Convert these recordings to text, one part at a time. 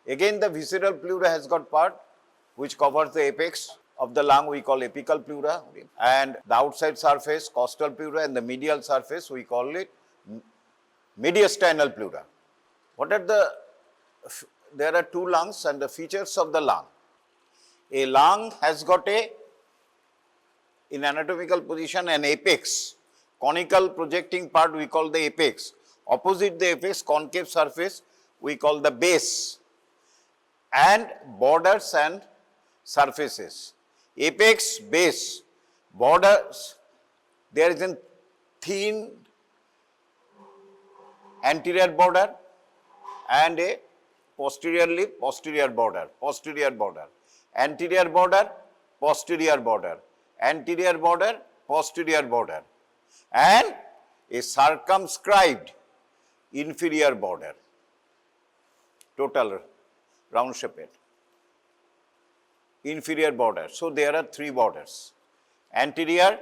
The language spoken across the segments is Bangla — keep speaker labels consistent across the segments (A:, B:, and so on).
A: Again, the visceral pleura has got part which covers the apex of the lung, we call apical pleura, and the outside surface, costal pleura, and the medial surface, we call it mediastinal pleura. What are there are two lungs and the features of the lung. A lung has got in anatomical position, an apex, conical projecting part we call the apex. Opposite the apex, concave surface we call the base, and borders and surfaces. Apex, base, borders, there is a thin anterior border and a posterior border, anterior border, posterior border, anterior border, posterior border, and a circumscribed inferior border, total round shaped inferior border. So there are three borders: anterior,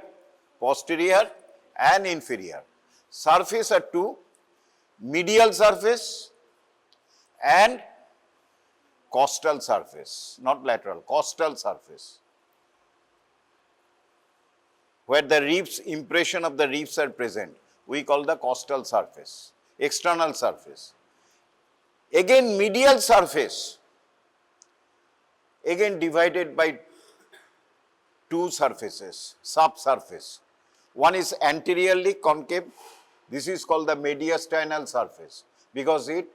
A: posterior, and inferior. Surface are two: medial surface and costal surface, not lateral, costal surface, where the ribs, impression of the ribs are present, we call the costal surface, external surface. Again, medial surface, again divided by two surfaces, subsurface. One is anteriorly concave, this is called the mediastinal surface because it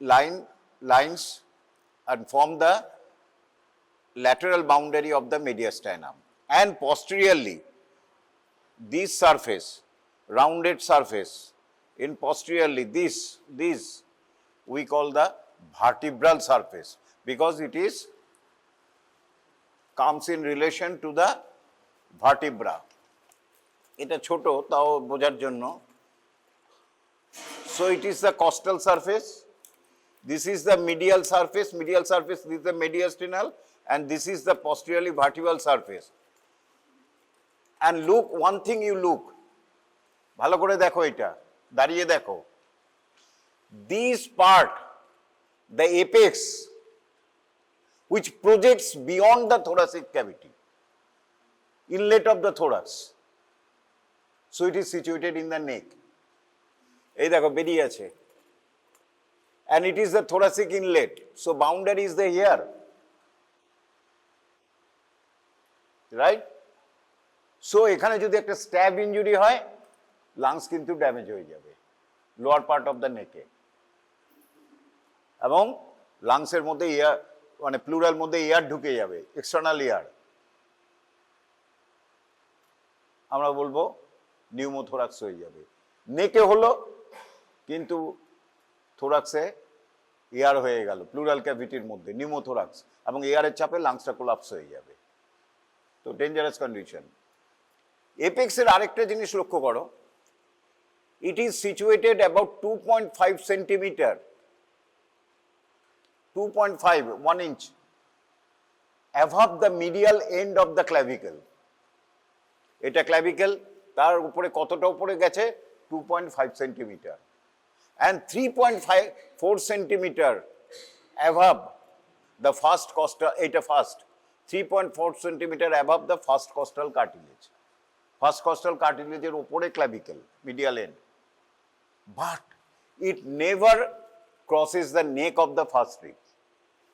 A: lines and form the lateral boundary of the mediastinum. And posteriorly, this surface, rounded surface, in posteriorly, this we call the vertebral surface because it comes in relation to the vertebra. এটা ছোট তাও বোঝার জন্য. So it is the costal surface, this is the medial surface, this is the mediastinal, and this is the posteriorly vertebral surface. And look, one thing you look, ভালো করে দেখো এটা, দাঁড়িয়ে দেখো. This part, the apex, which projects beyond the thoracic cavity, inlet of the thorax. So it is situated in the neck. এই দেখো বেরিয়ে আছে. And it is the thoracic inlet. So boundary is the here. Right? So এখানে যদি একটা স্ট্যাব ইনজুরি হয়, লাংস কিন্তু ড্যামেজ হয়ে যাবে লোয়ার পার্ট অফ দ্য নেকে, এবং লাংসের মধ্যে এয়ার মানে প্লুরাল মধ্যে এয়ার ঢুকে যাবে, এক্সটার্নাল এয়ার, আমরা বলবো নিউমোথোরাক্স হয়ে যাবে। নেকে হলো কিন্তু থোরাক্সে এয়ার হয়ে গেল, প্লুরাল ক্যাভিটির মধ্যে নিউমোথোরাক্স, এবং এয়ারের চাপে লাংসটা কোলাপস হয়ে যাবে। তো ডেঞ্জারাস কন্ডিশন। এপেক্সের আরেকটা জিনিস লক্ষ্য করো, it is situated about 2.5 centimeter, 2.5, 1 inch above the medial end of the clavicle. এটা clavicle, তার উপরে কতটা উপরে গেছে? 2.5 centimeter, and 3.4 centimeter above the first costal, এটা first, 3.4 centimeter above the first costal cartilage. First costal cartilage এর উপরে clavicle, medial end. But it never crosses the neck of the first rib.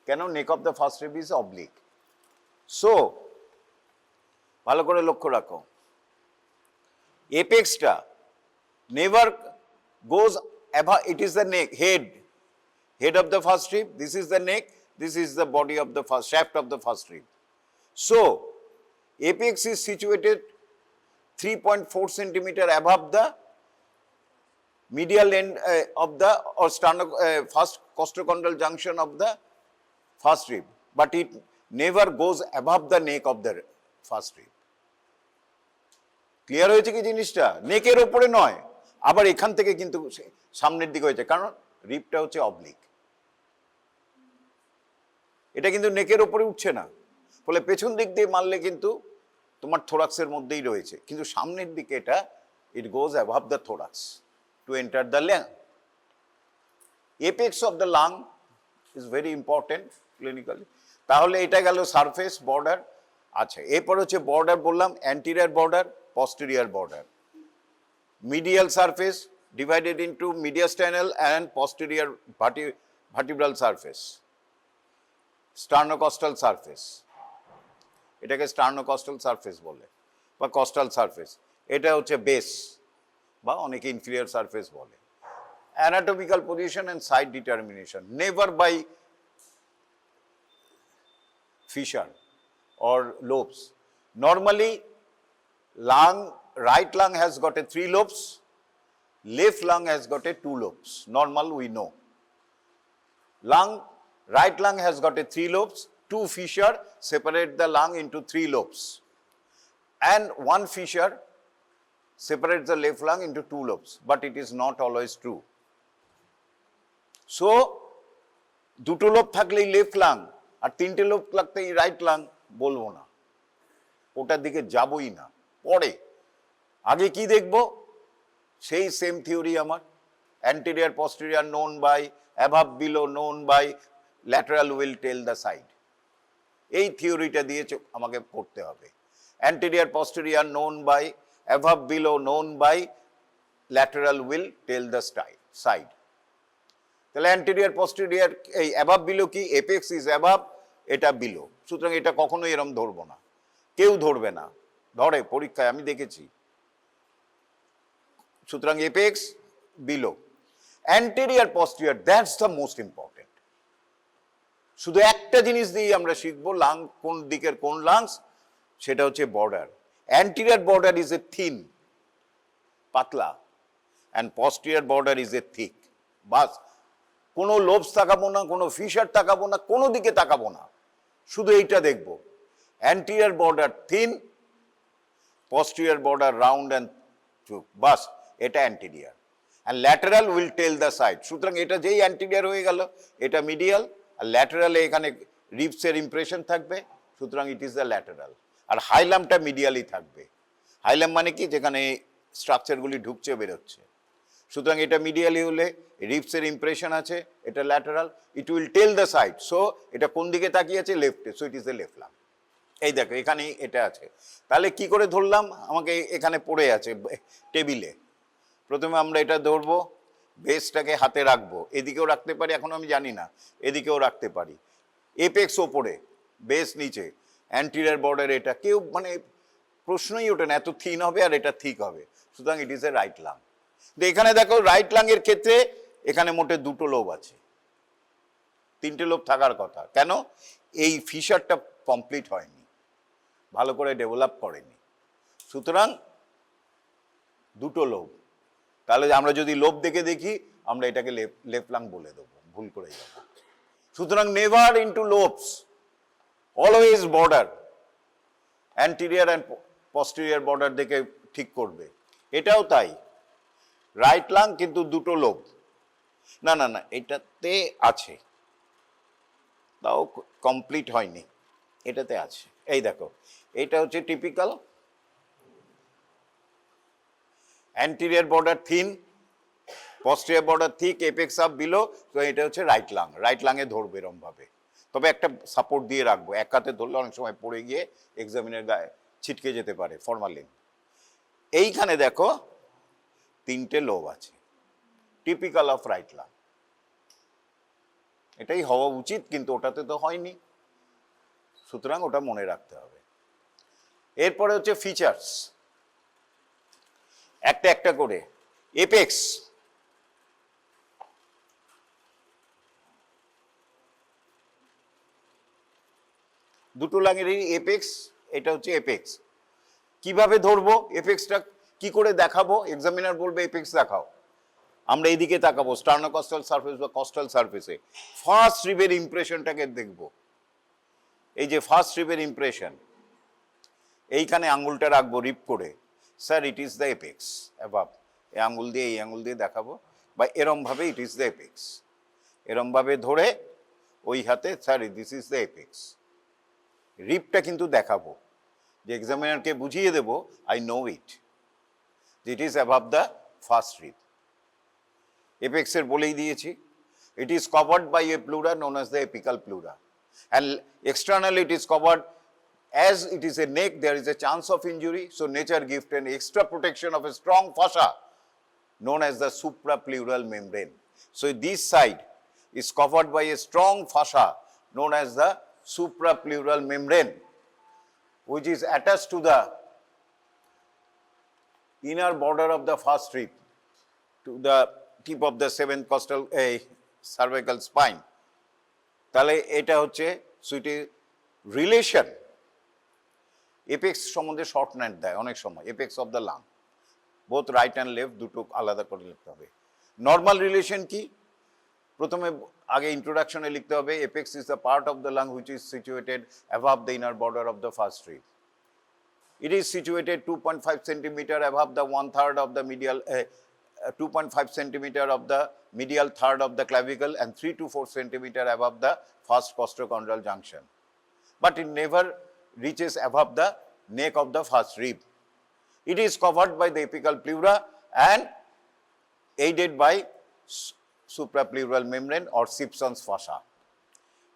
A: কেন? neck of the first rib is oblique. So, ভালো করে লক্ষ্য রাখো, apexটা never goes above, it is the neck, head of the first rib, this is the neck, this is the body of the first, shaft of the first rib. So, apex is situated 3.4 centimeter above the medial end of the or first costochondral junction of the first rib, but it never goes above the neck of the first rib. Clear হয়েছে কি জিনিসটা? নেকের ওপরে নয়, আবার এখান থেকে কিন্তু সামনের দিকে হয়েছে, কারণ রিবটা হচ্ছে অবলিক। এটা কিন্তু নেকের ওপরে উঠছে না, ফলে পেছন দিক দিয়ে মারলে কিন্তু তোমার থোরাক্সের মধ্যেই রয়েছে, কিন্তু সামনের দিকে এটা it goes above the thorax to enter the lung. Apex of the lung is very important clinically. তাহলে এটা গেল সারফেস বর্ডার। আচ্ছা, এরপর হচ্ছে বর্ডার বললাম, anterior border, posterior border. Medial surface divided into mediastinal and posterior vertebral surface. Sternocostal surface, এটাকে sternocostal surface বলে বা costal surface। এটা হচ্ছে বেস বা অনেকে inferior surface বলে। Anatomical position and site determination, never by fissure or lobes. Normally lung, right lung has got a 3 lobes, left lung has got a 2 lobes. Normal we know. Lung, right lung has got a 3 lobes, 2 fissure separate the lung into 3 lobes, and 1 fissure separates the left lung into 2 lobes, but it is not always true. So, দুটো লোব থাকলেই লেফট লাং আর তিনটে লোব থাকতেই রাইট লাং বলবো না, ওটার দিকে যাবই না। পরে আগে কি দেখব, সেই সেম থিওরি আমার, anterior posterior known by, above below known by, lateral will tell the side. এই থিওরিটা দিয়ে আমাকে পড়তে হবে। Anterior posterior known by, above below known by, lateral will tell the side. তাহলে অ্যান্টেরিয়র পস্টেরিয়র, এই অ্যাভাব বিলো কি, এপেক্স ইজ অ্যাভাব, এটা বিলো। সুতরাং এটা কখনোই এরম ধরবো না, কেউ ধরবে না, ধরে পরীক্ষায় আমি দেখেছি। সুতরাং apex below, anterior posterior, that's the most important. শুধু একটা জিনিস দিয়েই আমরা শিখবো লাং কোন দিকের কোন লাংস, সেটা হচ্ছে border. Anterior border is a thin, পাতলা, and posterior border is a thick. বাস, কোনো লোবস তাকাবো না, কোনো ফিশার তাকাবো না, কোনো দিকে তাকাবো না, শুধু এইটা দেখবো। Anterior border thin, posterior border round and through, বাস এটা anterior, and lateral will tell the side। সুতরাং এটা যেই অ্যান্টেরিয়র হয়ে গেল, এটা মিডিয়াল, আর ল্যাটারালে এখানে রিবসের ইমপ্রেশন থাকবে, সুতরাং ইট ইজ দ্য ল্যাটারাল। আর হাইলামটা মিডিয়ালি থাকবে। হাইলাম মানে কি, যেখানে স্ট্রাকচারগুলি ঢুকছে বেরোচ্ছে। সুতরাং এটা মিডিয়ালি হলে রিবসের ইমপ্রেশন আছে, এটা lateral, it will tell the side. So এটা কোন দিকে তাকিয়ে আছে, লেফটে, so it is the left lung. এই দেখো এখানেই এটা আছে। তাহলে কি করে ধরলাম, আমাকে এখানে পড়ে আছে টেবিলে। প্রথমে আমরা এটা ধরবো, বেসটাকে হাতে রাখবো, এদিকেও রাখতে পারি, এখন আমি জানি না, এদিকেও রাখতে পারি। এপেক্স ওপরে, বেস নিচে, অ্যান্টেরিয়র বর্ডার এটা, কেউ মানে প্রশ্নই ওঠে না এত থিন হবে আর এটা ঠিক হবে। সুতরাং it is a right lung. তো এখানে দেখো রাইট লাং এর ক্ষেত্রে এখানে মোটে দুটো লোব আছে, তিনটে লোব থাকার কথা। কেন, এই ফিশারটা কমপ্লিট হয়নি, ভালো করে ডেভেলপ করেনি, সুতরাং দুটো লোব। তাহলে আমরা যদি লোব দেখে দেখি, আমরা এটাকে লেফট লাং বলে দেবো, ভুল করে যাবো। সুতরাং never into lobes, always border, anterior and posterior border দেখে ঠিক করবে। এটাও তাই, রাইট লাং কিন্তু দুটো লোব, না না না এটাতে আছে, তাও কমপ্লিট হয়নি, এটাতে আছে। এই দেখো এটা হচ্ছে typical anterior border thin, posterior border thick, apex up below. তো এটা হচ্ছে রাইট লাং। রাইট লাঙে ধরবে এরম ভাবে, তবে একটা সাপোর্ট দিয়ে রাখবো, এক হাতে ধরলে অনেক সময় পড়ে গিয়ে এক্সামিনের গায়ে ছিটকে যেতে পারে ফরমালিন। এইখানে দেখো তিনটে লোব আছে, টিপিক্যাল অফ রাইট লাং। এটাই হওয়া উচিত, কিন্তু ওটাতে তো হয়নি, সুতরাং ওটা মনে রাখতে হবে। এরপরে হচ্ছে ফিচার্স, একটা একটা করে। এপেক্স, দুটো লাঙেরই এপেক্স, এটা হচ্ছে এপেক্স। কিভাবে ধরবো এপেক্সটা, কি করে দেখাবো, এক্সামিনার বলবে এপেক্স দেখাও, আমরা এইদিকে তাকাবো, স্টার্নোকস্টাল সারফেস বা কস্টাল সারফেসে ফার্স্ট রিবের ইমপ্রেশনটাকে দেখবো। এই যে ফার্স্ট রিবের ইমপ্রেশন, এইখানে আঙ্গুলটা রাখবো রিপ করে, sir it is the apex above. এই আঙ্গুল দিয়ে এই আঙ্গুল দিয়ে দেখাবো, বা এরমভাবে ইট ইজ দ্য এপেক্স, এরমভাবে ধরে ওই হাতে, sir this is the apex. রিপটা কিন্তু দেখাবো, যে এক্সামিনারকে বুঝিয়ে দেবো I know it, it is above the first rib. এপেক্সের বলেই দিয়েছি, It is covered by a pleura known as the apical pleura. And externally it is covered, as it is a neck, there is a chance of injury, so nature gives an extra protection of a strong fascia known as the suprapleural membrane. So this side is covered by a strong fascia known as the suprapleural membrane, which is attached to the inner border of the first rib, to the tip of the seventh costal cervical spine. তাহলে এটা হচ্ছে সুইটি রিলেশন। এপেক্স সম্বন্ধে শর্ট নোট দেয় অনেক সময়, apex of the lung, both right and left দুটো আলাদা করে লিখতে হবে। নর্মাল রিলেশন কি? প্রথমে আগে ইন্ট্রোডাকশনে লিখতে হবে apex is the part of the lung which is situated অ্যাভাব the inner border of the first rib. It is situated 2.5 centimeter above the 1/3 of the medial, 2.5 centimeter of the medial third of the clavicle and 3 to 4 centimeter above the first costochondral junction. But it never reaches above the neck of the first rib. It is covered by the apical pleura and aided by suprapleural membrane or Simpson's fascia.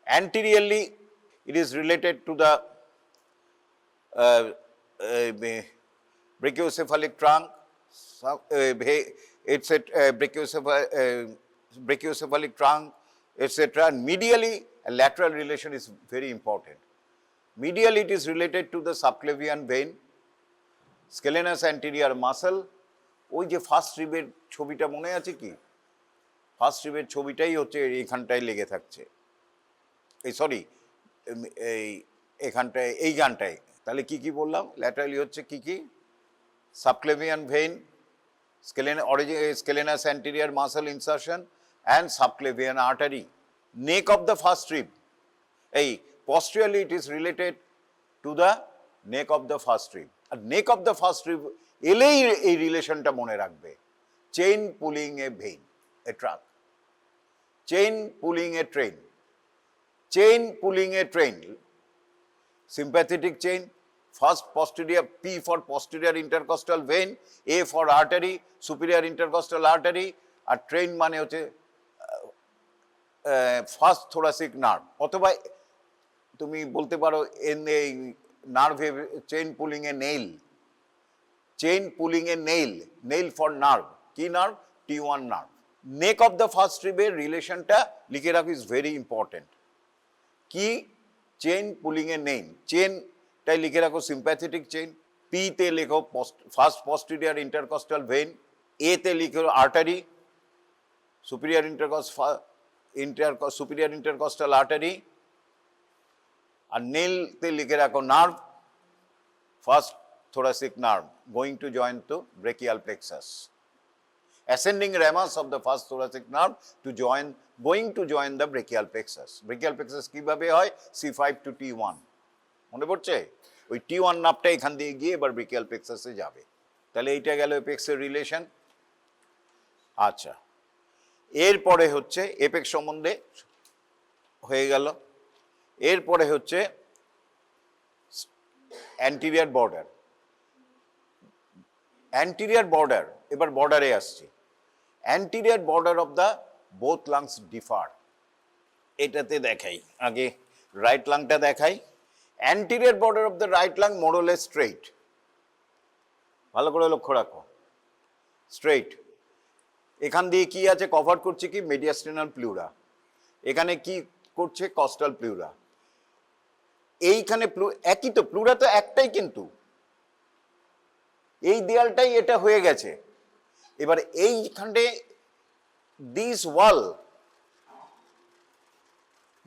A: Anteriorly, it is related to the brachiocephalic trunk, brachiocephalic trunk, etc. And medially, a lateral relation is very important. Medially, it is related to the subclavian vein, scalenus anterior muscle. ওই যে ফার্স্ট রিবের ছবিটা মনে আছে কি? ফার্স্ট রিবের ছবিটাই হচ্ছে এইখানটায় লেগে থাকছে, এই সরি এইখানটায়, এই গানটায়। তাহলে কি কি বললাম? ল্যাটারালি হচ্ছে কি কি? Subclavian vein, scalenus anterior muscle insertion and subclavian artery. Neck of the first rib, posteriorly it is related to the neck of the first rib. আর neck of the first rib এলেই এই রিলেশনটা মনে রাখবে। Chain pulling A vein, A truck, chain pulling A train, chain pulling A train, sympathetic chain, first posterior, P for posterior intercostal vein, A for artery, superior intercostal artery, R train মানে হচ্ছে ফার্স্ট থোরাসিক নার্ভ। অথবা তুমি বলতে পারো এই নার্ভে chain pulling a nail, chain pulling a nail, nail for nerve, কি nerve? T1 nerve. Neck of the first রিবের রিলেশনটা লিখে রাখো, ইজ ভেরি ইম্পর্টেন্ট। কি? চেইন পুলিং এ নেইল, চেইনটাই লিখে রাখো সিম্প্যাথেটিক চেইন, পি তে লেখো first posterior intercostal vein, A তে লিখো আর্টারি, সুপিরিয়র ইন্টারকস্টাল আর্টারি, আর নেইলতে লিখে রাখো nerve, first thoracic nerve going to join to brachial plexus. Ascending ramus of the first thoracic nerve going to join the brachial plexus. Brachial plexus কিভাবে হয়? C5 to T1, মনে পড়ছে? ওই T1 নার্ভটা এখান দিয়ে গিয়ে এবার brachial plexus এ যাবে। তাহলে এইটা গেল এপেক্সের রিলেশন। আচ্ছা, এরপরে হচ্ছে এপেক্স সম্বন্ধে হয়ে গেল। এরপরে হচ্ছে অ্যান্টিরিয়র বর্ডার। অ্যান্টিরিয়র বর্ডার, এবার বর্ডারে আসছি। Anterior border of the both lungs differ. এটাতে দেখাই, আগে রাইট লাংটা দেখাই। Anterior border of the right lung more or less straight, ভালো করে লক্ষ্য রাখো, স্ট্রেইট। এখান দিয়ে কি আছে? কভার করছে কি? মেডিয়াস্টেনাল প্লিউরা। এখানে কি করছে? Coastal pleura. এইখানে একই তো, প্লুরা তো একটাই, কিন্তু এই দেয়ালটাই এটা হয়ে গেছে। এবার এইখানে this wall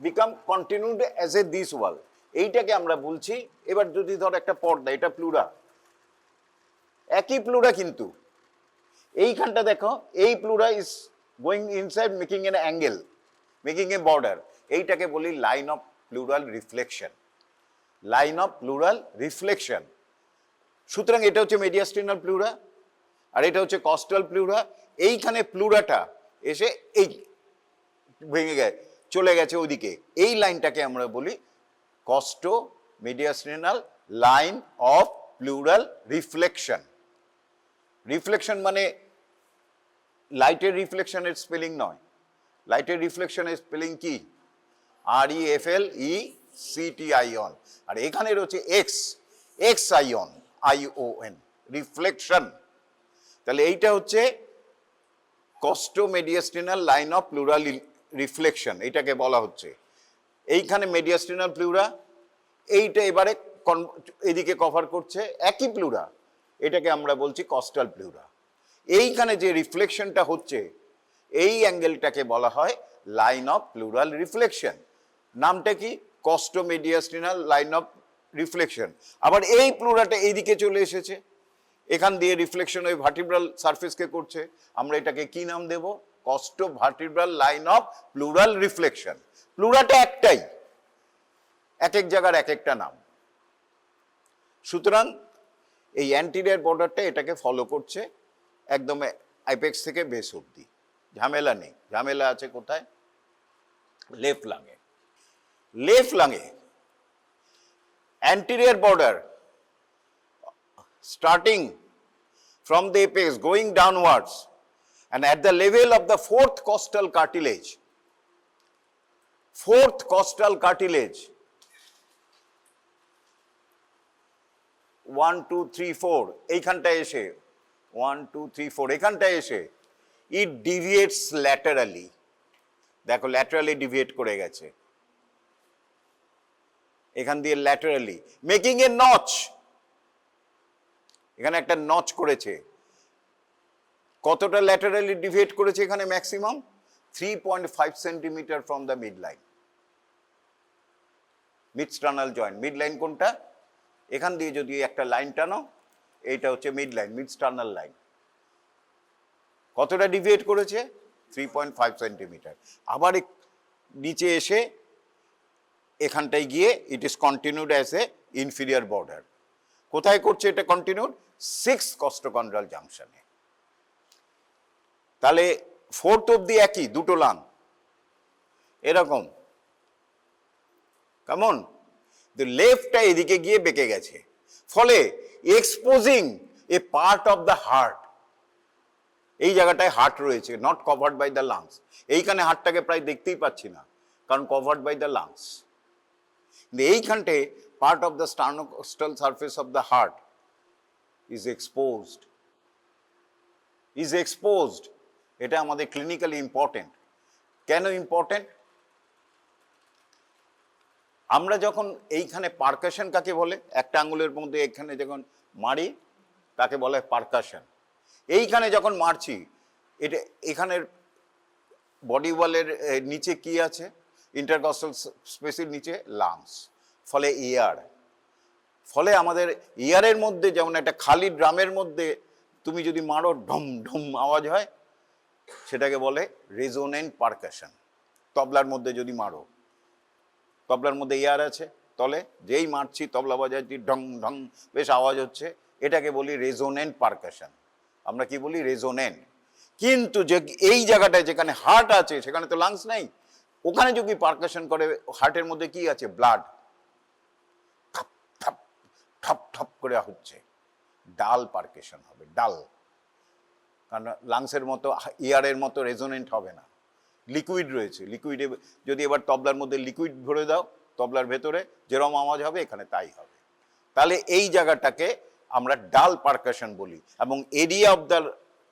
A: become continued as a this wall, এইটাকে আমরা বলছি। এবার যদি ধর একটা পর্দা, এটা প্লুরা, একই প্লুরা, কিন্তু এইখানটা দেখো, এই pleura is going inside making N angle, making A border. এইটাকে বলি line of pleural reflection, line of pleural reflection. সুতরাং এটা হচ্ছে মেডিয়াস্টেনাল প্লুরা আর এটা হচ্ছে কস্টাল প্লুরা। এইখানে প্লুরাটা এসে এই ভেঙে চলে গেছে ওইদিকে, এই লাইনটাকে আমরা বলি costomediastinal line of pleural reflection. Reflection মানে লাইটের রিফ্লেকশনের স্পেলিং নয়, লাইটের রিফ্লেকশনের স্পেলিং কি? REFLECTION। আর এখানে রয়েছে এক্স, এক্স আইন, ION, রিফ্লেকশন। তাহলে এইটা হচ্ছে কস্টোমেডিয়াস্টিনাল লাইন অফ প্লুরাল রিফ্লেকশন, এইটাকে বলা হচ্ছে। এইখানে মেডিয়াস্টিনাল প্লুরা, এইটা এবারে এদিকে কভার করছে একই প্লুরা, এটাকে আমরা বলছি কস্টাল প্লুরা। এইখানে যে রিফ্লেকশনটা হচ্ছে এই অ্যাঙ্গেলটাকে বলা হয় লাইন অফ প্লুরাল রিফ্লেকশন। নামটা কি? কস্টোমেডিয়াস্টিনাল লাইন অফ রিফ্লেকশন। আবার এই প্লুরাটা এইদিকে চলে এসেছে, এখান দিয়ে রিফ্লেকশন ওই ভার্টিব্রাল সারফেসকে করছে, আমরা এটাকে কি নাম দেব? Costovertebral line of pleural reflection. প্লুরাটা একটাই, এক এক জায়গার এক একটা নাম। সুতরাং এই অ্যান্টিরিয়র বর্ডারটা এটাকে ফলো করছে একদম অ্যাপেক্স থেকে বেস অবধি, ঝামেলা নেই। ঝামেলা আছে কোথায়? লেফট লাঙে। লেফট লাঙে anterior border starting from the apex going downwards and at the level of the fourth costal cartilage, fourth costal cartilage, 1 2 3 4 এইখানটায় এসে 1 2 3 4 এখানটায় এসে it deviates laterally। দেখো ল্যাটারালি ডিভিয়েট করে গেছে এখান দিয়ে ল্যাটারালি, মেকিং এ নচ। এখানে একটা নচ করেছে। কতটা ল্যাটারালি ডিভিয়েট করেছে এখানে? Maximum 3.5 centimetre from the mid line, mid sternal joint. Mid line কোনটা? এখান দিয়ে যদি একটা লাইন টানো, এইটা হচ্ছে mid line, mid sternal line. কতটা ডিভিয়েট করেছে? 3.5 সেন্টিমিটার। আবার নিচে এসে এখানটায় গিয়ে it is continued as A inferior border. কোথায় করছে এটা কন্টিনিউড? 6th costochondral জাংশনে। তাহলে ফোর্থ অব্দি একই, দুটো লাং এরকম কেমন, লেফটটা এদিকে গিয়ে বেঁকে গেছে, ফলে exposing a part of the heart. এই জায়গাটায় হার্ট রয়েছে, not covered by the lungs. এইখানে হার্টটাকে প্রায় দেখতেই পাচ্ছি না, কারণ কভার্ড বাই দ্য লাংস। এইখানটায় part of the sternocostal surface of the heart is exposed, is exposed. এটা আমাদের ক্লিনিক্যালি ইম্পর্টেন্ট। কেন ইম্পর্টেন্ট? আমরা যখন এইখানে পারকাশন কাকে বলে? একটা আঙ্গুলের মধ্যে এখানে যখন মারি তাকে বলে পারকাশন। এইখানে যখন মারছি, এটা এখানের বডি ওয়ালের নিচে কি আছে? ইন্টারকস্টাল স্পেসের নিচে লাংস, ফলে ইয়ার। ফলে আমাদের ইয়ারের মধ্যে যেমন একটা খালি ড্রামের মধ্যে তুমি যদি মারো ঢম ঢম আওয়াজ হয়, সেটাকে বলে রেজোনেন্ট পারকাশন। তবলার মধ্যে যদি মারো, তবলার মধ্যে ইয়ার আছে, তলে যেই মারছি তবলা বাজাচ্ছি ঢং ঢং বেশ আওয়াজ হচ্ছে, এটাকে বলি রেজোনেন্ট পারকাশন। আমরা কি বলি? রেজোনেন্ট। কিন্তু যে এই জায়গাটায় যেখানে হার্ট আছে সেখানে তো লাংস নেই, ওখানে যদি পারকাশন করে, হার্টের মধ্যে কি আছে? ব্লাড। ঠপ ঠপ ঠপ ঠপ করে হচ্ছে, ডাল পারকাশন হবে, ডাল। কারণ লাংসের মতো ইয়ারের মতো রেজোনেন্ট হবে না, লিকুইড রয়েছে। লিকুইডে যদি এবার তবলার মধ্যে লিকুইড ভরে দাও, তবলার ভেতরে যেরকম আওয়াজ হবে এখানে তাই হবে। তাহলে এই জায়গাটাকে আমরা ডাল পারকাশন বলি। এবং area of the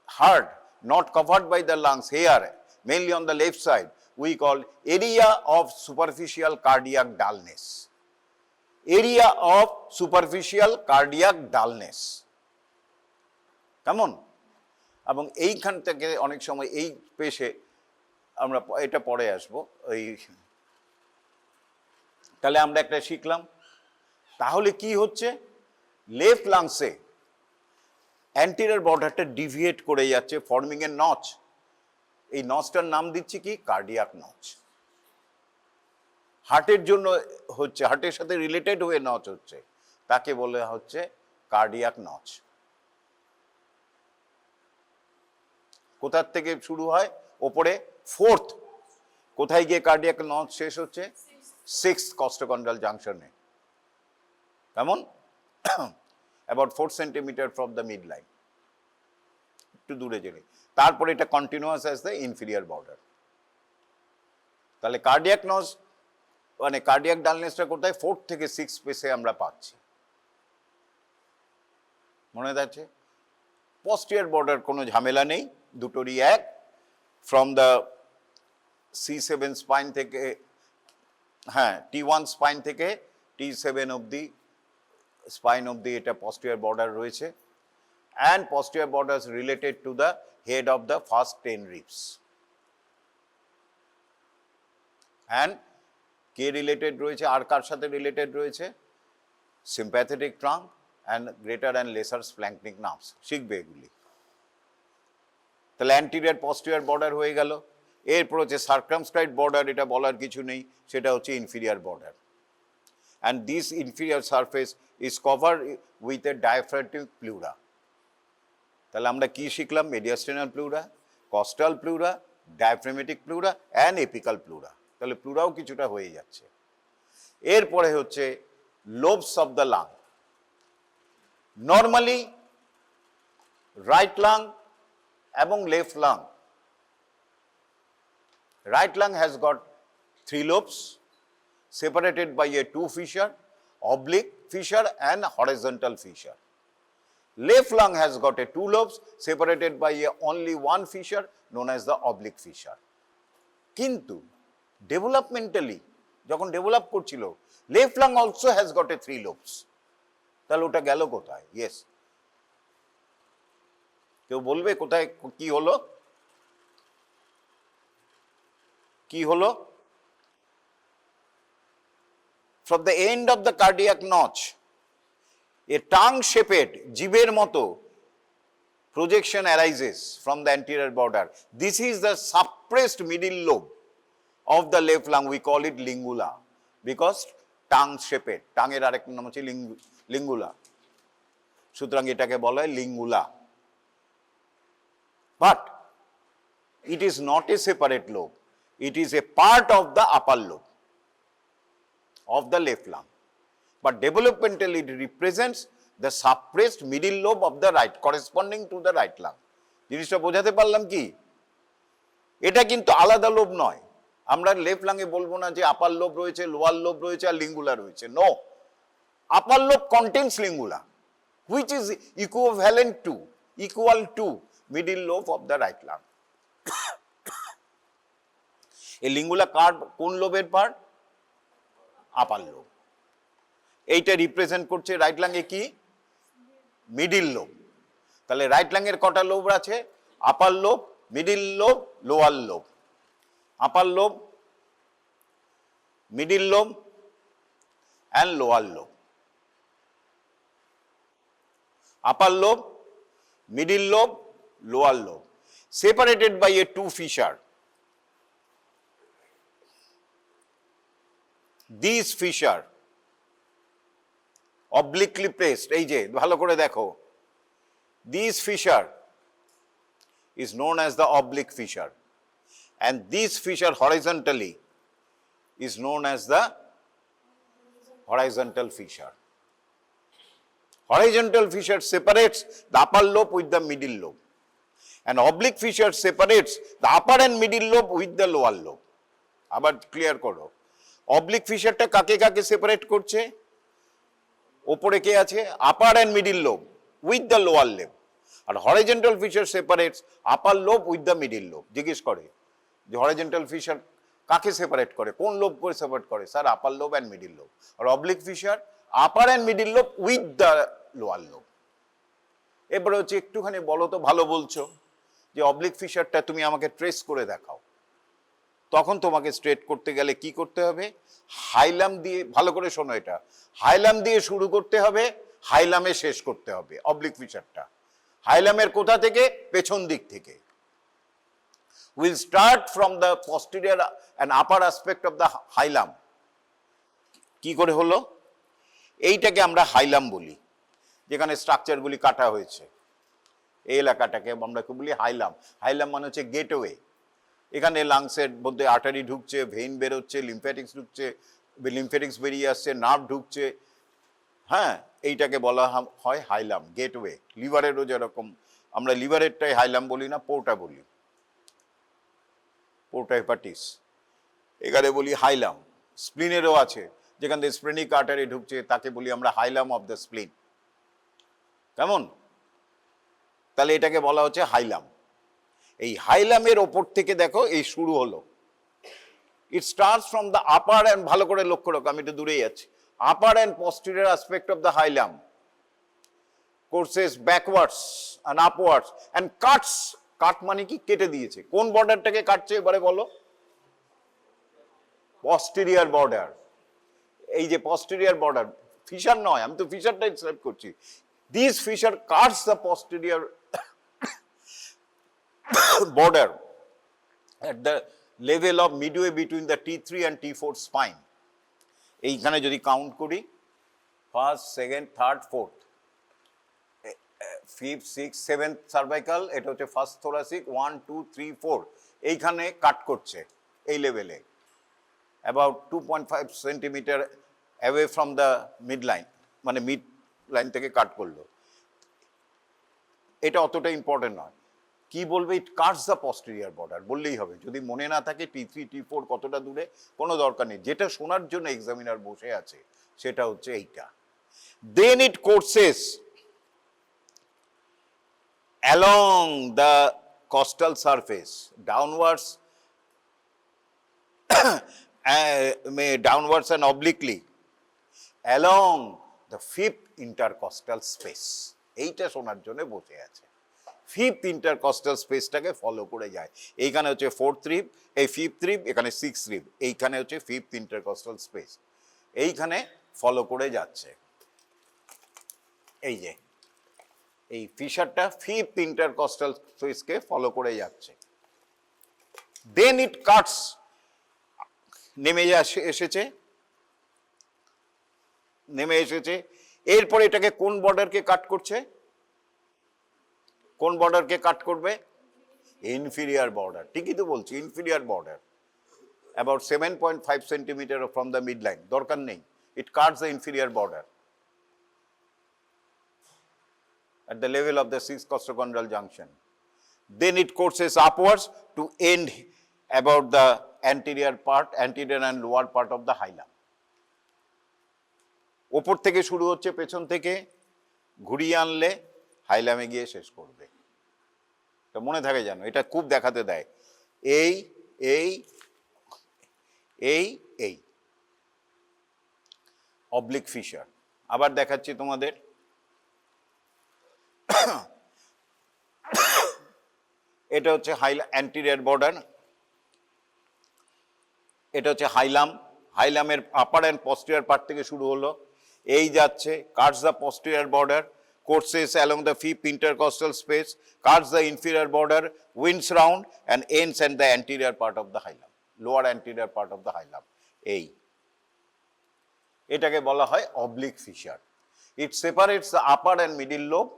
A: heart not covered by the lungs here, mainly on the left side, we call area of superficial cardiac dullness. Area of superficial cardiac dullness, কেমন? এবং এইখান থেকে অনেক সময় এই পেশে আমরা এটা পরে আসবো। ওই তাহলে আমরা একটা শিখলাম। তাহলে কি হচ্ছে? লেফট লাংসে অ্যান্টিরিয়র বর্ডারটা ডিভিয়েট করে যাচ্ছে, ফর্মিং এ নচ। এই নচটার নাম দিচ্ছি কি? Cardiac notch. হার্টের জন্য হচ্ছে, হার্টের সাথে রিলেটেড হয়ে নচ হচ্ছে, তাকে বলে হচ্ছে কার্ডিয়াক নচ। কোথার থেকে শুরু হয়? ওপরে ফোর্থ। কোথায় গিয়ে কার্ডিয়াক নচ শেষ হচ্ছে? 6th কস্টোকন্ড্রাল জাংশনে। কেমন? About 4 centimetre from the mid line, একটু দূরে জেনে। তারপরে এটা continuous as the inferior border. তাহলে কার্ডিয়াক নজ মানে কার্ডিয়াক ডালনেসটা কোথায় 4th থেকে 6th স্পেসে আমরা পাচ্ছি। মনে যাচ্ছে? পোস্টিরিয়র বর্ডার কোনো ঝামেলা নেই, দুটোরই এক। ফ্রম দ্য C7 স্পাইন থেকে, হ্যাঁ T1 স্পাইন থেকে T7 অবধি স্পাইন অবধি এটা পোস্টিরিয়র বর্ডার রয়েছে। And posterior border related to the head of the first 10 ribs. And কে রিলেটেড রয়েছে, আর কার সাথে রিলেটেড রয়েছে? Sympathetic trunk and greater and lesser splanchnic nerves. শিখবে এগুলি। তাহলে অ্যান্টিরিয়র পোস্টিরিয়র বর্ডার হয়ে গেল। এরপর হচ্ছে সার্কামস্ক্রাইবড বর্ডার, এটা বলার কিছু নেই, সেটা হচ্ছে inferior border. And this inferior surface is cover with a diaphragmatic pleura. তাহলে আমরা কি শিখলাম? Mediastinal pleura, costal pleura, diaphragmatic pleura and apical pleura. তাহলে প্লুরাও কিছুটা হয়ে যাচ্ছে। এরপরে হচ্ছে lobes of the lung. Normally right lung এবং left lung, right lung has got 3 lobes separated by a 2 fissure, oblique fissure and horizontal fissure. Left lung has got a 2 lobes separated by a only 1 fissure known as the oblique fissure. কিন্তু ডেভেলপমেন্টালি যখন ডেভেলপ করছিল, left lung also has got a 3 lobes। তাহলে ওটা গেল কোথায়? ইয়েস, কেউ বলবে কোথায় কি হলো? কি হলো? From the end of the cardiac notch, a tongue-shaped জিভের মতো projection arises from the anterior border. This is the suppressed middle lobe of the left lung. We call it lingula because tongue-shaped. টাঙের আরেকটা নাম হচ্ছে লিঙ্গুলা, সুতরাং এটাকে বলা হয় লিঙ্গুলা। But it is not a separate lobe. It is a part of the upper lobe of the left lung. But developmentally it represents the suppressed middle lobe of the right, corresponding to the right lung. জিনিসটা বোঝাতে পারলাম কি? এটা কিন্তু আলাদা লোব নয়। আমরা লেফট লাংয়ে বলবো না যে আপার লোব রয়েছে, লোয়ার লোব রয়েছে আর লিঙ্গুলা রয়েছে। No, upper lobe contains lingula, which is equal to middle lobe of the right lung. এই লিঙ্গুলা কার কোন লোবের পার্ট? Upper lobe. এইটা রিপ্রেজেন্ট করছে রাইট লাংয়ে কি? Middle lobe. তাহলে রাইট লাংয়ের কটা লোব আছে? Upper lobe, middle lobe, lower lobe. Upper lobe, middle lobe and lower lobe. Upper lobe, middle lobe, lower lobe, separated by a 2 fissure. These fissure obliquely placed, এই যে ভালো করে দেখো, this fissure is known as the oblique fissure and this fissure horizontally is known as the horizontal fissure. Horizontal fissure separates the upper lobe with the middle lobe and oblique fissure separates the upper and middle lobe with the lower lobe. আবার ক্লিয়ার করো, অবলিক ফিশারটা কাকে কাকে সেপারেট করছে? ওপরে কে আছে? Upper and middle lobe with the lower lobe. আর horizontal fissure separates upper lobe with the middle lobe. জিজ্ঞেস করে যে হরিজন্টাল ফিশার কাকে সেপারেট করে, কোন লোব করে সেপারেট করে? Sir upper lobe and middle lobe. আর oblique fissure upper and middle lobe with the lower lobe. এবারে হচ্ছে একটুখানি বলো তো, ভালো বলছো যে অবলিক ফিশারটা তুমি আমাকে ট্রেস করে দেখাও। তখন তোমাকে স্ট্রেট করতে গেলে কি করতে হবে? হাইলাম দিয়ে, ভালো করে শোনো এটা, হাইলাম দিয়ে শুরু করতে হবে, হাইলামে শেষ করতে হবে অবলিক ফিশারটা। হাইলামের কোথা থেকে? পেছন দিক থেকে। Will start from the posterior and upper aspect of the hilum. কি করে হলো? এইটাকে আমরা হাইলাম বলি, যেখানে স্ট্রাকচারগুলি কাটা হয়েছে। এই এলাকাটাকে আমরা কি বলি? হাইলাম। হাইলাম মানে হচ্ছে গেটওয়ে। এখানে লাংসের মধ্যে আর্টারি ঢুকছে, ভেইন বেরোচ্ছে, লিম্ফ্যাটিক্স ঢুকছে, লিম্ফ্যাটিক্স বেরিয়ে আসছে, নার্ভ ঢুকছে। হ্যাঁ, এইটাকে বলা হয় হাইলাম, গেটওয়ে। লিভারেরও যেরকম আমরা লিভারেরটাই হাইলাম বলি না, পোর্টা বলি, পোর্টা হেপাটিস। এখানে বলি হাইলাম। স্প্লিনেরও আছে, যেখান থেকে স্প্লেনিক আর্টারি ঢুকছে তাকে বলি আমরা হাইলাম অফ দ্য স্প্লিন। কেমন? তাহলে এটাকে বলা হচ্ছে হাইলাম। এই হাইলামের ওপর থেকে দেখো এই শুরু হলো। It starts from the upper end, ভালো করে লক্ষ্য রাখো, আমি একটু দূরেই যাচ্ছি, upper end posterior aspect of the hilum courses backwards and upwards and cuts. Cut মানে কি? কেটে দিয়েছে। কোন বর্ডারটাকে কাটছে এবারে বলো? Posterior border. এই যে পস্টেরিয়র বর্ডার, ফিশার নয়, আমি তো ফিশারটা ডিসক্রাইব করছি। This fissure cuts the posterior border at the level of midway between the T3 and T4 spine. এইখানে যদি কাউন্ট করি, first, second, third, fourth, fifth, six, seventh cervical, এটা হচ্ছে ফার্স্ট থোরাসিক, 1 2 3 4, এইখানে কাট করছে এই লেভেলে, about 2.5 centimetre away from the mid line, মানে মিড লাইন থেকে কাট করলো। এটা অতটা ইম্পর্টেন্ট নয়। কি বলবে? ইট কাটস দ্য পস্টেরিয়র বর্ডার বললেই হবে। যদি মনে না থাকে T3 T4 কতটা দূরে, কোনো দরকার নেই। যেটা শোনার জন্য এক্সামিনার বসে আছে সেটা হচ্ছে এইটা। দেন ইট courses along the costal surface downwards downwards and obliquely along the fifth intercostal space. এইটা শোনার জন্য বসে আছে। ফিফথ ইন্টারকস্টাল স্পেসটাকে ফলো করে যায়। এইখানে হচ্ছে ফোর্থ রিব, এই ফিফথ রিব, এখানে সিক্স রিব, এইখানে হচ্ছে ফিফথ ইন্টারকস্টাল স্পেস, এইখানে ফলো করে যাচ্ছে। এই যে এই ফিশারটা ফিফথ ইন্টারকস্টাল স্পেসকে ফলো করে যাচ্ছে। দেন ইট কাটস, নেমে এসেছে, নেমে এসেছে। এরপরে এটাকে কোন বর্ডারকে কাট করছে? কোন বর্ডারকে কাট করবে? Inferior border. ঠিকই তো বলছি, inferior border, about 7.5 centimetre from the mid line. দরকার নেই, it cuts the inferior border at the level of the sixth costochondral junction. Then it courses upwards to end about the anterior part, anterior and lower part of the hilum. ওপর থেকে শুরু হচ্ছে, পেছন থেকে ঘুরিয়ে আনলে হাইলামে গিয়ে শেষ করবে। তো মনে থাকে জানো, এটা খুব দেখাতে দেয়। এই এই এই এই অবলিক ফিশার। আবার দেখাচ্ছি তোমাদের। এটা হচ্ছে অ্যান্টিরিয়র বর্ডার, এটা হচ্ছে হাইলাম। হাইলামের আপার অ্যান্ড পস্টেরিয়র পার্ট থেকে শুরু হলো, এই যাচ্ছে, Katz the posterior border, courses along the fifth intercostal space, cuts the inferior border, winds round and ends at the anterior part of the hilum, lower anterior part of the hilum. এই এটাকে বলা হয় oblique fissure. It separates the upper and middle lobe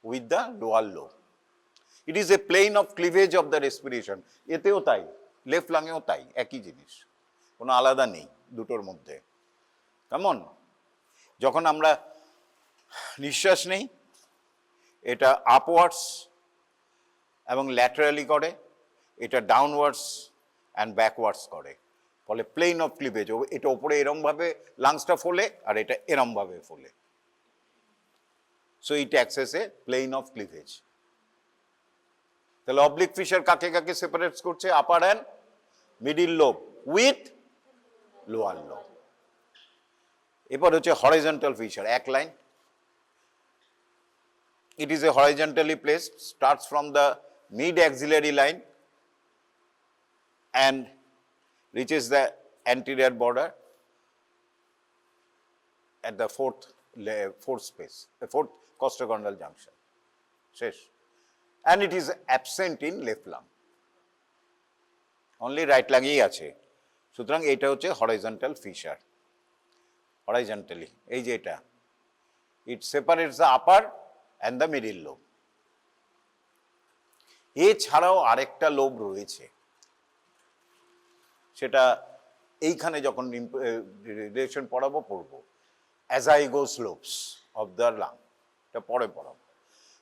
A: with the lower lobe. It is a plane of cleavage of the respiration. এতেও তাই, লেফট লাংয়েও তাই, একই জিনিস, কোনো আলাদা নেই দুটোর মধ্যে। কেমন? যখন আমরা নিঃশ্বাস নেই, এটা আপওয়ার্ডস এবং ল্যাটারালি করে, এটা ডাউনওয়ার্ডস অ্যান্ড ব্যাকওয়ার্ডস করে, ফলে প্লেন অফ ক্লিভেজ। এটা ওপরে এরমভাবে লাংসটা ফোলে আর এটা এরমভাবে ফোলে। So it acts as a plane of cleavage. তাহলে অবলিক ফিশার কাকে কাকে সেপারেটস করছে? Upper and middle lobe with lower lobe. এরপর হচ্ছে হরিজন্টাল ফিশার, এক line. It is a horizontally placed, starts from the mid-axillary line and reaches the anterior border at the fourth space, the fourth costochondral junction. শেষ। And it is absent in left lung. Only right lung-এই আছে। সুতরাং এটা হচ্ছে horizontal fissure. Horizontally, এই যে এটা, it separates the upper and the middle lobe. এছাড়াও আরেকটা লোব রয়েছে, সেটা এইখানে যখন রিলেশন পড়াবো পড়বো, অ্যাজাইগোস লোবস অফ দ্য লাং, এটা পরে পড়াবো।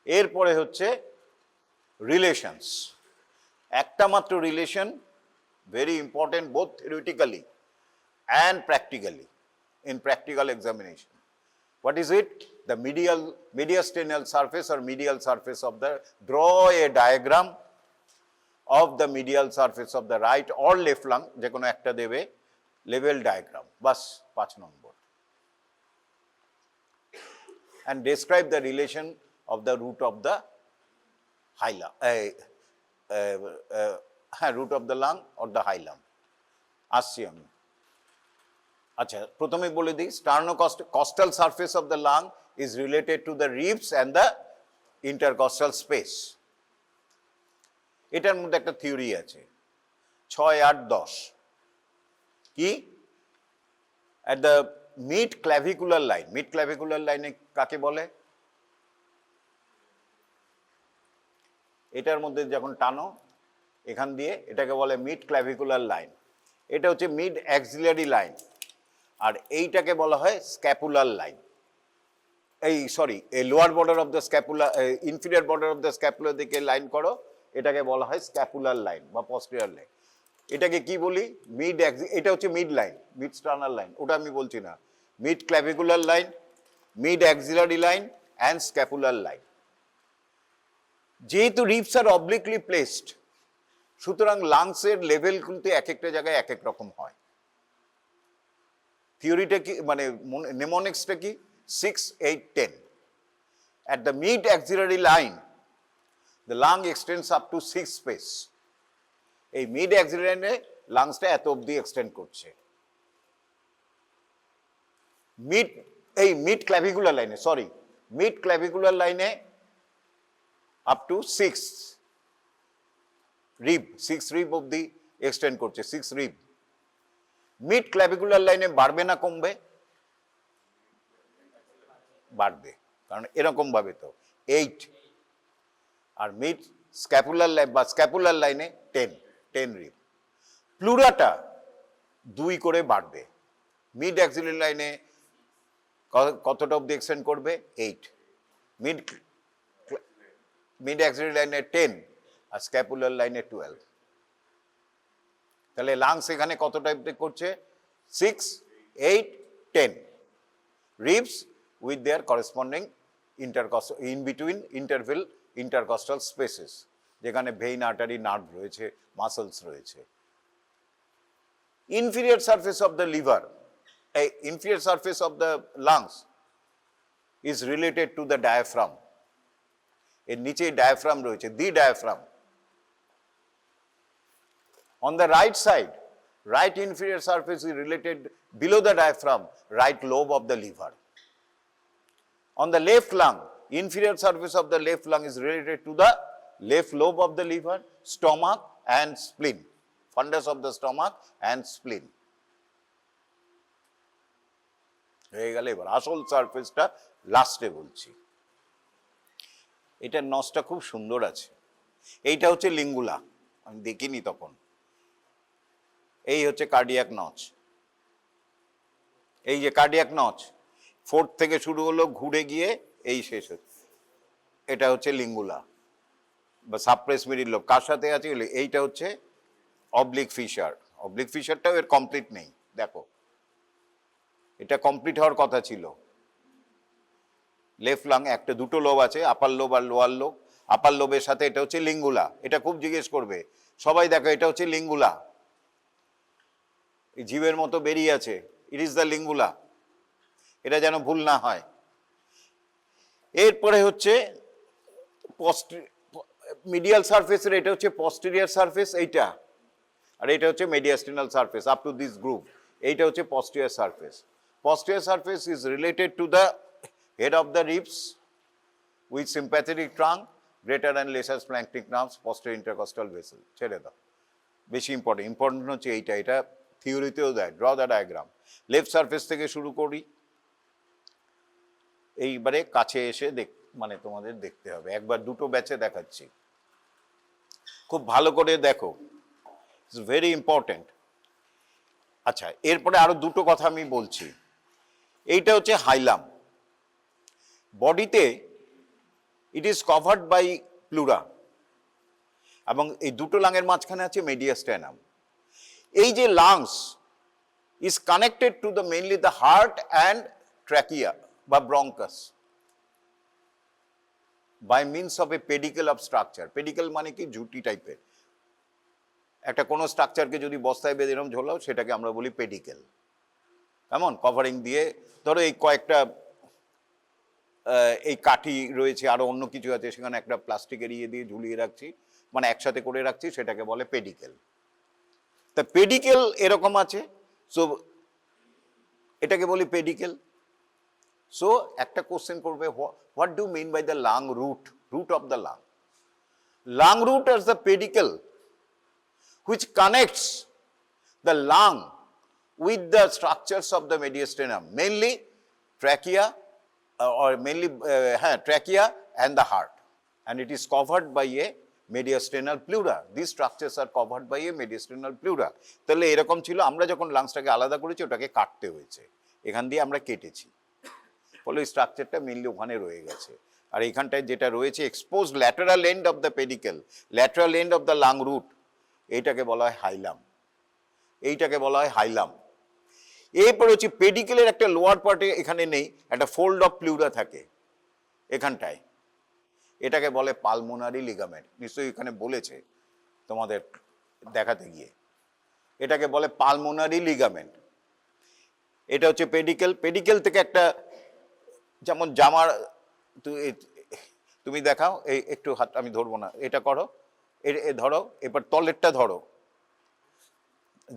A: এরপরে হচ্ছে রিলেশনস। একটা মাত্র relation very important both theoretically and practically in practical examination. What is it? The mediastinal surface or medial surface of the, draw a diagram of the medial surface of the right or left lung, যে কোনো একটা দেবে, level diagram, bus 5 number, and describe the relation of the root of the high lung, root of the lung or the high lung. আসছি আমি। আচ্ছা, প্রথমে বলে দিই, sternocostal surface of the lung is related to the ribs and the intercostal space. এটার মধ্যে একটা থিওরি আছে, 6, 8, 10, কি at the mid clavicular line, mid clavicular line কাকে বলে? এটার মধ্যে যখন টানো এখান দিয়ে, এটাকে বলে মিড ক্ল্যাভিকুলার লাইন, এটা হচ্ছে মিড অ্যাক্সিলারি লাইন, আর এইটাকে বলা হয় স্ক্যাপুলার লাইন। এই সরি, এই lower border of the scapula, inferior border of the scapular দিকে লাইন করো, এটাকে বলা হয় স্ক্যাপুলার লাইন বা পস্টেরিয়র লাইন। এটাকে কি বলি? মিড, এটা হচ্ছে mid line, mid sternal line, ওটা আমি বলছি না। Mid clavicular line, mid axillary line and scapular line. যেহেতু রিবস আর অবলিকলি প্লেসড, সুতরাং লাংসের লেভেল কিন্তু এক একটা জায়গায় এক এক রকম হয়। থিওরিটা কি, মানে নেমোনিক্সটা কি? 6, 8, 10. At the mid axillary line, the lung extends up to 6 space. এই মিড অ্যাক্সিলারি লাইনে লাংসটা এত অবধি এক্সটেন্ড করছে। মিড ক্ল্যাভিকুলার লাইনে, সরি, মিড ক্ল্যাভিকুলার লাইনে up to 6 rib, 6 rib অবধি এক্সটেন্ড করছে, 6 rib। মিড ক্ল্যাভিকুলার লাইনে বাড়বে না কমবে? বাড়বে, কারণ এরকম ভাবে তো 8, আর মিড স্ক্যাপুলার লাইন বা স্ক্যাপুলার লাইনে 10 রিব। প্লুরাটা 2 করে বাড়বে। মিড অ্যাক্সিলারি লাইনে কতটা অবধি এক্সটেন্ড করবে? 8। মিড অ্যাক্সিলারি লাইনে 10 আর স্ক্যাপুলার লাইনে 12। তাহলে লাংস এখানে কতটা করছে? 6, 8, 10 ribs with their corresponding intercostal, in between interval intercostal spaces, যেখানে ভেইন, আর্টারি, নার্ভ রয়েছে, মাসলস রয়েছে। Inferior surface of the liver, এই inferior surface of the lungs is related to the diaphragm. এর নিচে ডায়াফ্রাম রয়েছে, the diaphragm. On the right side, right inferior surface is related below the diaphragm, right lobe of the liver. On the left lung, inferior surface of the left lung is related to the left lobe of the liver, stomach and spleen, fundus of the stomach and spleen. হয়ে গেল। এবার আসল সারফেসটা লাস্টে বলছি। এটার নসটা খুব সুন্দর আছে। এইটা হচ্ছে লিঙ্গুলা, আমি দেখিনি তখন। এই হচ্ছে কার্ডিয়াক নচ, এই যে কার্ডিয়াক নচ, 4th থেকে শুরু হলো, ঘুরে গিয়ে এই শেষ হচ্ছে। এটা হচ্ছে লিঙ্গুলা বা সাপ্রেস মিডিল লোব। কার সাথে আছে? এইটা হচ্ছে অবলিক ফিশার। অবলিক ফিশারটাও এর কমপ্লিট নেই, দেখো, এটা কমপ্লিট হওয়ার কথা ছিল। লেফট লাং একটা, দুটো লোব আছে, আপার লোব আর লোয়ার লোব। আপার লোবের সাথে এটা হচ্ছে লিঙ্গুলা। এটা খুব জিজ্ঞেস করবে সবাই, দেখো এটা হচ্ছে লিঙ্গুলা, এই জীবের মতো বেরিয়ে আছে, ইট ইজ দ্য লিঙ্গুলা, এটা যেন ভুল না হয়। এরপরে হচ্ছে মিডিয়াল সারফেসের, এটা হচ্ছে পস্টেরিয়ার সারফেস এইটা, আর এটা হচ্ছে mediastinal surface up to this group. এইটা হচ্ছে posterior surface. Posterior surface is related to the head of the ribs with sympathetic trunk, greater and lesser splanchnic nerves, posterior intercostal vessel. ছেড়ে দাও, বেশি ইম্পর্টেন্ট হচ্ছে এইটা, এটা থিওরিতেও দেয়। Draw the diagram. Left surface থেকে শুরু করি, এইবারে কাছে এসে মানে তোমাদের দেখতে হবে। একবার দুটো ব্যাচে দেখাচ্ছি, খুব ভালো করে দেখো, ইটস ভেরি ইম্পর্টেন্ট। আচ্ছা, এরপরে আরো দুটো কথা আমি বলছি। এইটা হচ্ছে হাইলাম। বডিতে it is covered by pleura, এবং এই দুটো লাঙের মাঝখানে আছে মেডিয়াস্টেনাম। এই যে lungs is connected to the mainly the heart and trachea বা bronchus by means of a pedicle of structure. Pedicle মানে কি জুটি টাইপের একটা কোন স্ট্রাকচারকে যদি বস্তায় বেঁধে এরকম ঝোলাও সেটাকে আমরা বলি পেডিকেল। কেমন কভারিং দিয়ে ধরো এই কয়েকটা এই কাঠি রয়েছে আরো অন্য কিছু আছে সেখানে একটা প্লাস্টিকের ইয়ে দিয়ে ঝুলিয়ে রাখছি মানে একসাথে করে রাখছি সেটাকে বলে পেডিকেল। তা পেডিকেল এরকম আছে, সো এটাকে বলি পেডিকেল। সো একটা কোশ্চেন করবে, what do mean by the lung root, root of the lung? Lung root as the pedicle which connects the lung with the structures of the mediastinum, mainly trachea or mainly trachea and the heart, and it is covered by a mediastinal pleura. These structures are covered by a mediastinal pleura. তাহলে এরকম ছিল, আমরা যখন লাংসটাকে আলাদা করেছি ওটাকে কাটতে হয়েছে, এখান দিয়ে আমরা কেটেছি, ফলে ওই স্ট্রাকচারটা মেনলি ওখানে রয়ে গেছে। আর এইখানটায় যেটা রয়েছে expose lateral end of the pedicle, lateral end of the lung root, এইটাকে বলা হয় হাইলাম, এইটাকে বলা হয় হাইলাম। এরপরে হচ্ছে পেডিকেলের একটা লোয়ার পার্টে এখানে নেই, একটা ফোল্ড অফ প্লিউরা থাকে এখানটায়, এটাকে বলে পালমোনারি লিগামেন্ট। নিশ্চয়ই এখানে বলেছে তোমাদের দেখাতে গিয়ে, এটাকে বলে পালমোনারি লিগামেন্ট। এটা হচ্ছে পেডিকেল। পেডিকেল থেকে একটা যেমন জামার তুমি দেখাও, এই একটু হাত আমি ধরবো না, এটা করো, এ ধরো, এবার তলেরটা ধরো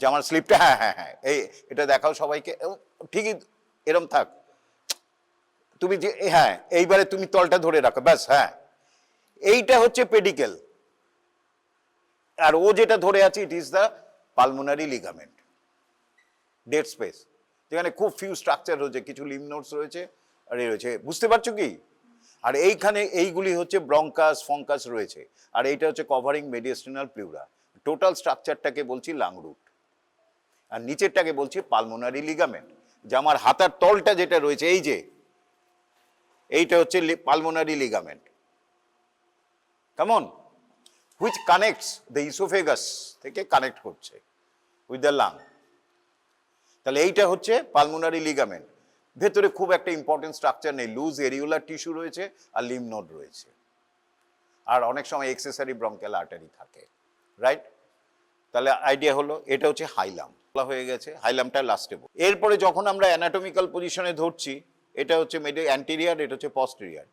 A: জামার স্লিপটা, হ্যাঁ হ্যাঁ হ্যাঁ এই এটা দেখাও সবাইকে, ঠিকই এরম থাক তুমি যে, হ্যাঁ এইবারে তুমি তলটা ধরে রাখো ব্যাস, হ্যাঁ এইটা হচ্ছে পেডিকেল। আর ও যেটা ধরে আছে ইট is the pulmonary ligament, dead space, যেখানে খুব ফিউ স্ট্রাকচার রয়েছে, কিছু লিম্ফ নোডস রয়েছে আর এই রয়েছে, বুঝতে পারছো কি? আর এইখানে এইগুলি হচ্ছে ব্রঙ্কাস ফঙ্কাস রয়েছে, আর এইটা হচ্ছে কভারিং মেডিয়াস্টিনাল প্লিউরা। টোটাল স্ট্রাকচারটাকে বলছি লাং রুট, আর নিচেরটাকে বলছি পালমোনারি লিগামেন্ট। যে আমার হাতার তলটা যেটা রয়েছে এই যে এইটা হচ্ছে পালমোনারি লিগামেন্ট, কেমন, হুইচ কানেক্টস দ্য ইসোফেগাস থেকে কানেক্ট করছে উইথ দ্য লাং। তাহলে এইটা হচ্ছে পালমোনারি লিগামেন্ট। ভেতরে খুব একটা ইম্পর্টেন্ট স্ট্রাকচার নেই, লুজ এরিউলার টিস্যু রয়েছে আর লিম্ফ নোড রয়েছে, আর অনেক সময় এক্সেসারি ব্রঙ্কিয়াল আর্টারি থাকে, রাইট? তাহলে আইডিয়া হলো এটা হচ্ছে হাইলাম হয়ে গেছে, হাইলামটা লাস্টে। এরপরে যখন আমরা অ্যানাটমিক্যাল পজিশনে ধরছি, এটা হচ্ছে অ্যান্টেরিয়ার, এটা হচ্ছে পস্টেরিয়ার।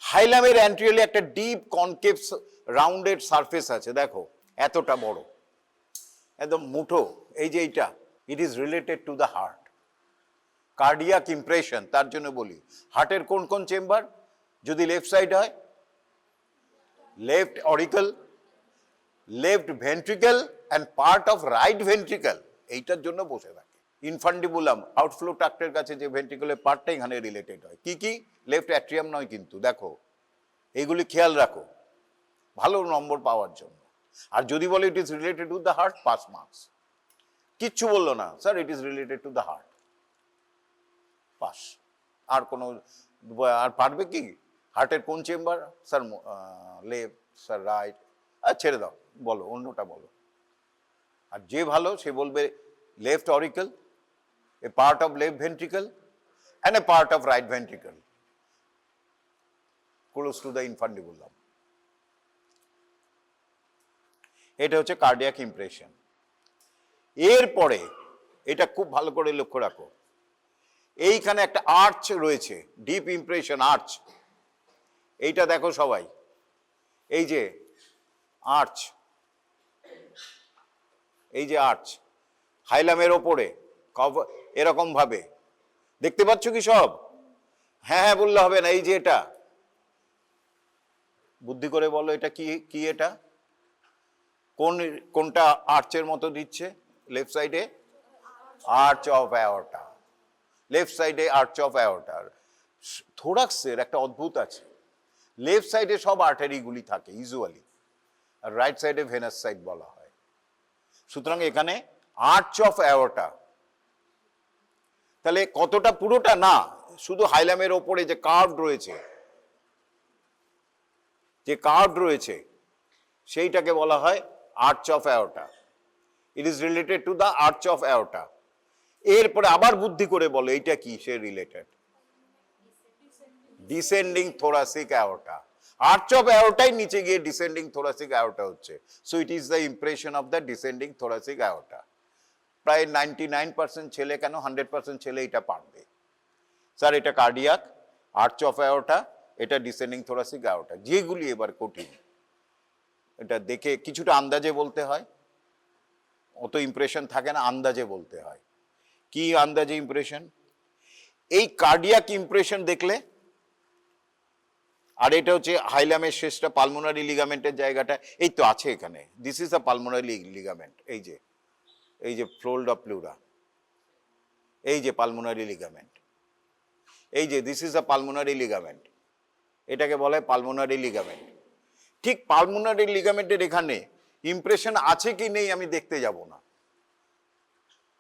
A: হাইলামের অ্যান্টেরিয়রে একটা ডিপ কনকেভ রাউন্ডেড সারফেস আছে, দেখো এতটা বড়, একদম মুঠো, এই যে এইটা, ইট is related to the heart, cardiac impression. তার জন্য বলি হার্টের কোন কোন চেম্বার, যদি লেফট সাইড হয় left oracle, left ventricle and part of right ventricle, এইটার জন্য বসে থাকে। ইনফান্ডিবুলাম আউটফ্লো ট্রাক্টের কাছে যে ভেন্ট্রিকলের পার্টটা এখানে রিলেটেড হয়, কি কি, লেফট অ্যাট্রিয়াম নয় কিন্তু, দেখো এইগুলি খেয়াল রাখো ভালো নম্বর পাওয়ার জন্য। আর যদি বলে it is related to the heart, pass marks. কিচ্ছু বললো না sir it is related to the heart, pass. আর কোনো আর পারবে কি, হার্টের কোন chamber, sir left, sir right, আর ছেড়ে দাও, বলো অন্যটা বলো। আর যে ভালো সে বলবে left oracle, A part of left ventricle and a part of right ventricle close to the infundibulum. এটা হচ্ছে কার্ডিয়াক ইমপ্রেশন। এরপরে এটা খুব ভালো করে লক্ষ্য রাখো, এইখানে একটা আর্চ রয়েছে, ডিপ ইমপ্রেশন আর্চ, এইটা দেখো সবাই, এই যে আর্চ, এই যে আর্চ হাইলামের ওপরে এরকম ভাবে দেখতে পাচ্ছ কি সব? হ্যাঁ হ্যাঁ বললে হবে না, এই যে এটা বুদ্ধি করে বলো এটা কি, কি এটা কোনটা আর্চের মতো দিচ্ছে? লেফট সাইডে আর্চ অফ অ্যাওর্টা, লেফট সাইডে আর্চ অফ অ্যাওর্টার। থোরাক্সের একটা অদ্ভুত আছে, লেফট সাইডে সব আর্টারিগুলি থাকে ইউজুয়ালি, আর রাইট সাইডে ভেনাস সাইড বলা হয়। সুতরাং এখানে আর্চ অফ অ্যাওর্টা, তাহলে কতটা, পুরোটা না, শুধু হাইলামের ওপরে যে কার্ভড রয়েছে, যে কার্ভড রয়েছে সেইটাকে বলা হয় arch of aorta. It is related to the arch of aorta. এরপরে আবার বুদ্ধি করে বলো এইটা কি সে related, descending thoracic aorta. Arch of অ্যাওর্টাই নিচে গিয়ে ডিসেন্ডিং থোরাসিক অ্যাওর্টা হচ্ছে। So it is the impression of the descending thoracic aorta. প্রায় 99% ছেলে, কেন 100% ছেলে এটা পারবে। স্যার এটা কার্ডিয়াক, আর্চ অফ অ্যাওর্টা, এটা ডিসেন্ডিং থোরাসিক অ্যাওর্টা, যেগুলি এবার কঠিন, এটা দেখে কিছুটা আন্দাজে বলতে হয়, অত ইমপ্রেশন থাকে না, আন্দাজে বলতে হয়। কি আন্দাজে ইমপ্রেশন? এই কার্ডিয়াক ইমপ্রেশন দেখলে, আর এটা হচ্ছে হাইলামের শেষটা পালমোনারি লিগামেন্টের জায়গাটা, এই তো আছে এখানে, this is a pulmonary ligament, এই যে ফোল্ড অফ প্লুরা, এই যে পালমোনারি লিগামেন্ট, এই যে this is a pulmonary ligament, এটাকে বলে পালমোনারি লিগামেন্ট। ঠিক পালমোনারি লিগামেন্টের এখানে ইমপ্রেশন আছে কি নেই আমি দেখতে যাব না,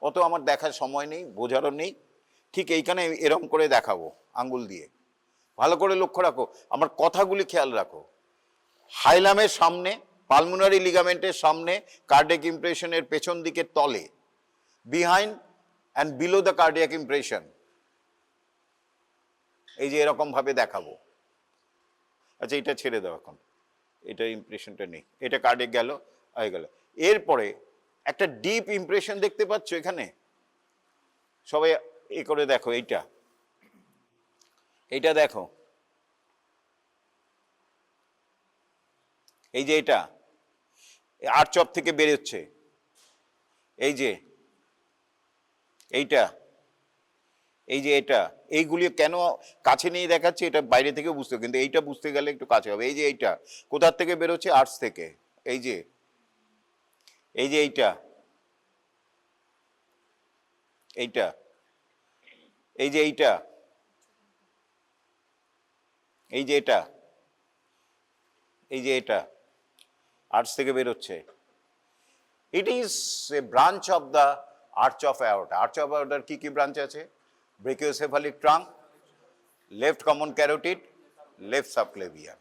A: অত আমার দেখার সময় নেই, বোঝারও নেই। ঠিক এইখানে এরকম করে দেখাবো আঙ্গুল দিয়ে, ভালো করে লক্ষ্য রাখো, আমার কথাগুলি খেয়াল রাখো। হাইলামের সামনে, পালমোনারি লিগামেন্টের সামনে, কার্ডিয়াক ইমপ্রেশনের পেছন দিকের তলে, behind and below the cardiac impression, এই যে এরকম ভাবে দেখাবো। আচ্ছা এটা ছেড়ে দাও এখন, এটা ইমপ্রেশনটা নেই, এটা কার্ডিয়াক গেল, হয়ে গেল। এরপরে একটা ডিপ ইমপ্রেশন দেখতে পাচ্ছ এখানে, সবাই এ করে দেখো, এইটা দেখো, এই যে এটা আর্চ অফ থেকে বেরোচ্ছে, এই যে এইটা, এই যে এটা, এইগুলি কেন কাছে নিয়ে দেখাচ্ছে, এটা বাইরে থেকে বুঝতে, কিন্তু এইটা বুঝতে গেলে একটু কাছে হবে। এই যে এইটা কোথার থেকে বেরোচ্ছে, আর্চ থেকে, এই যে এইটা, এইটা, এই যে এইটা, এই যে এটা, এই যে এটা আর্চ থেকে বেরোচ্ছে। It is a branch of the arch of aorta. Arch of অ্যাওর্টার কি কি ব্রাঞ্চ আছে? Brachiocephalic trunk, left common carotid, left subclavian,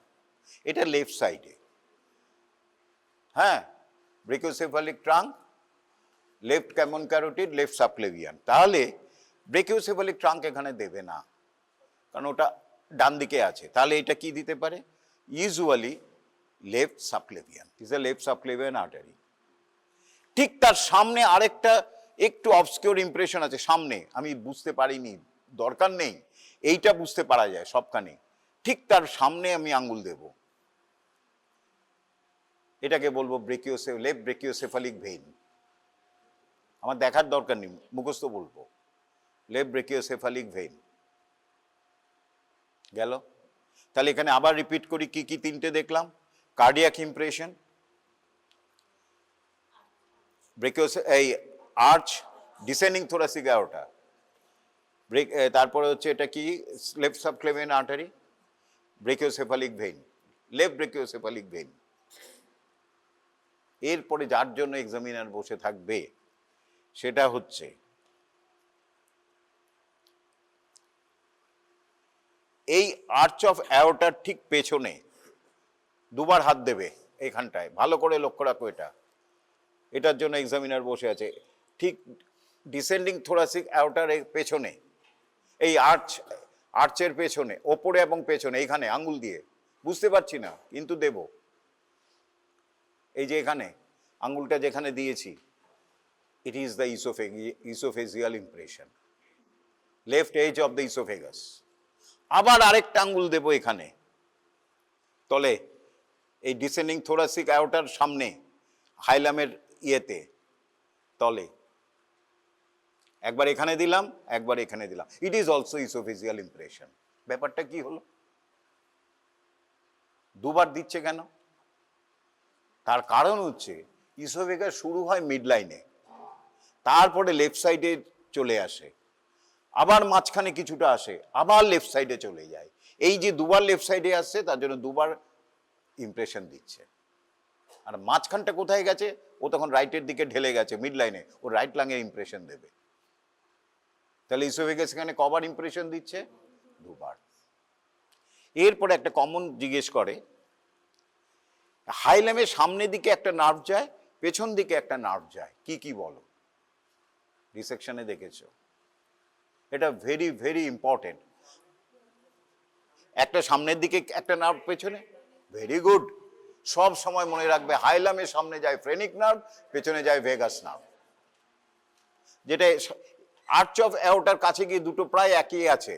A: এটা লেফট সাইডে। হ্যাঁ, brachiocephalic trunk, left common carotid, left subclavian. তাহলে ব্রেকিওসেফালিক ট্রাঙ্ক এখানে দেবে না, কারণ ওটা ডান দিকে আছে। তাহলে এটা কি দিতে পারে? Usually left subclavian, is a left subclavian artery. ঠিক তার সামনে আরেকটা একটু অবসকিউর ইমপ্রেশন আছে সামনে, আমি বুঝতে পারিনি, দরকার নেই, এইটা বুঝতে পারা যায় সবখানে। ঠিক তার সামনে আমি আঙ্গুল দেব, এটাকে বলবো লেফট ব্রেকিওসেফালিক ভেইন। আমার দেখার দরকার নেই, মুখস্থ বলবো, লেফট ব্রেকিওসেফালিক ভেইন গেল। তাহলে এখানে আবার রিপিট করি, কি কি তিনটে দেখলাম? কার্ডিয়াক ইমপ্রেশন, এই আর্চ, ডিসেন্ডিং থোরাসিক অ্যাওর্টা, তারপরে হচ্ছে এটা কি, left subclavian artery, brachiocephalic vein, left brachiocephalic vein. এরপরে যার জন্য এক্সামিনার বসে থাকবে সেটা হচ্ছে এই আর্চ অফ অ্যাওর্টার ঠিক পেছনে দুবার হাত দেবে এখানটায়, ভালো করে লক্ষ্য রাখো। এটার জন্য এক্সামিনার বসে আছে, ঠিক ডিসেন্ডিং থোরাসিক অ্যাওর্টার পেছনে, এই আর্চের পেছনে, ওপরে এবং পেছনে, এইখানে আঙ্গুল দিয়ে, বুঝতে পারছি না কিন্তু দেব, এই যে এখানে আঙ্গুলটা যেখানে দিয়েছি, it is the oesophageal impression, left edge of the oesophagus. আবার আরেকটা আঙ্গুল দেব এখানে তলে, এই ডিসেন্ডিং থোরাসিক অ্যাওর্টার সামনে, হাইলামের ইয়েতে তলে, একবার এখানে দিলাম, একবার এখানে দিলাম। It is also oesophageal impression. ব্যাপারটা কি হলো? দুবার দিচ্ছে কেন? তার কারণ হচ্ছে ইসোফেগাস শুরু হয় মিড লাইনে, তারপরে লেফট সাইডে চলে আসে, আবার মাঝখানে কিছুটা আসে, আবার লেফট সাইডে চলে যায়। এই যে দুবার লেফট সাইডে আসছে, তার জন্য দুবার ইমপ্রেশন দিচ্ছে। আর মাঝখানটা কোথায় গেছে? ও তখন রাইটের দিকে ঢেলে গেছে মিড লাইনে, ও রাইট লাঙের ইমপ্রেশন দেবে। তাহলে ইসোফেগাস এখানে কবার ইমপ্রেশন দিচ্ছে? দুবার। এরপরে একটা কমন জিজ্ঞেস করে, হাইলামের সামনের দিকে একটা নার্ভ যায়, পেছন দিকে একটা নার্ভ যায়, কি কি বলো? ডিসেকশনে দেখেছো, এটা ভেরি ভেরি ইম্পর্টেন্ট। একটা সামনের দিকে একটা নার্ভ, পেছনে, ভেরি গুড। সব সময় মনে রাখবে, হাইলামের সামনে যায় ফ্রেনিক নার্ভ, পেছনে যায় ভেগাস নার্ভ। যেটা আর্চ অফ অ্যাওর্টার কাছে গিয়ে দুটো প্রায় একই আছে,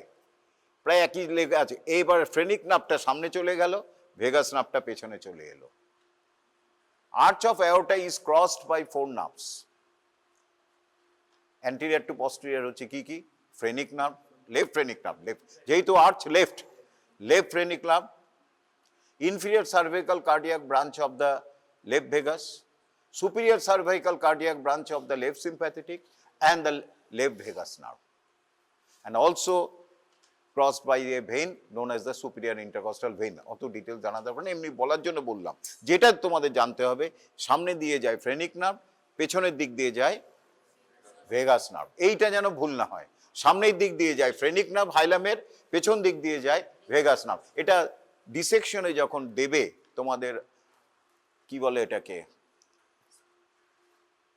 A: প্রায় একই লেগে আছে। এইবার ফ্রেনিক নার্ভটা সামনে চলে গেল, ভেগাস নার্ভটা পেছনে চলে এলো। Arch of aorta is crossed by 4 nerves. Anterior to posterior হচ্ছে কি কি? Phrenic nerve, left phrenic nerve, left, যেহেতু arch left, left phrenic nerve, inferior cervical cardiac branch of the left vagus, superior cervical cardiac branch of the left sympathetic and the left vagus nerve, and also crossed by a vein known as the superior intercostal vein. অত ডিটেইলস জানা দরকার নেই, এমনি বলার জন্য বললাম। যেটা তোমাদের জানতে হবে, সামনে দিয়ে যায় ফ্রেনিক নার্ভ, পেছনের দিক দিয়ে যায় ভেগাস নার্ভ। এইটা যেন ভুল না হয়, সামনের দিক দিয়ে যায় ফ্রেনিক নার্ভ হাইলামের, পেছন দিক দিয়ে যায় ভেগাস নার্ভ। এটা ডিসেকশনে যখন দেবে তোমাদের, কি বলে এটাকে,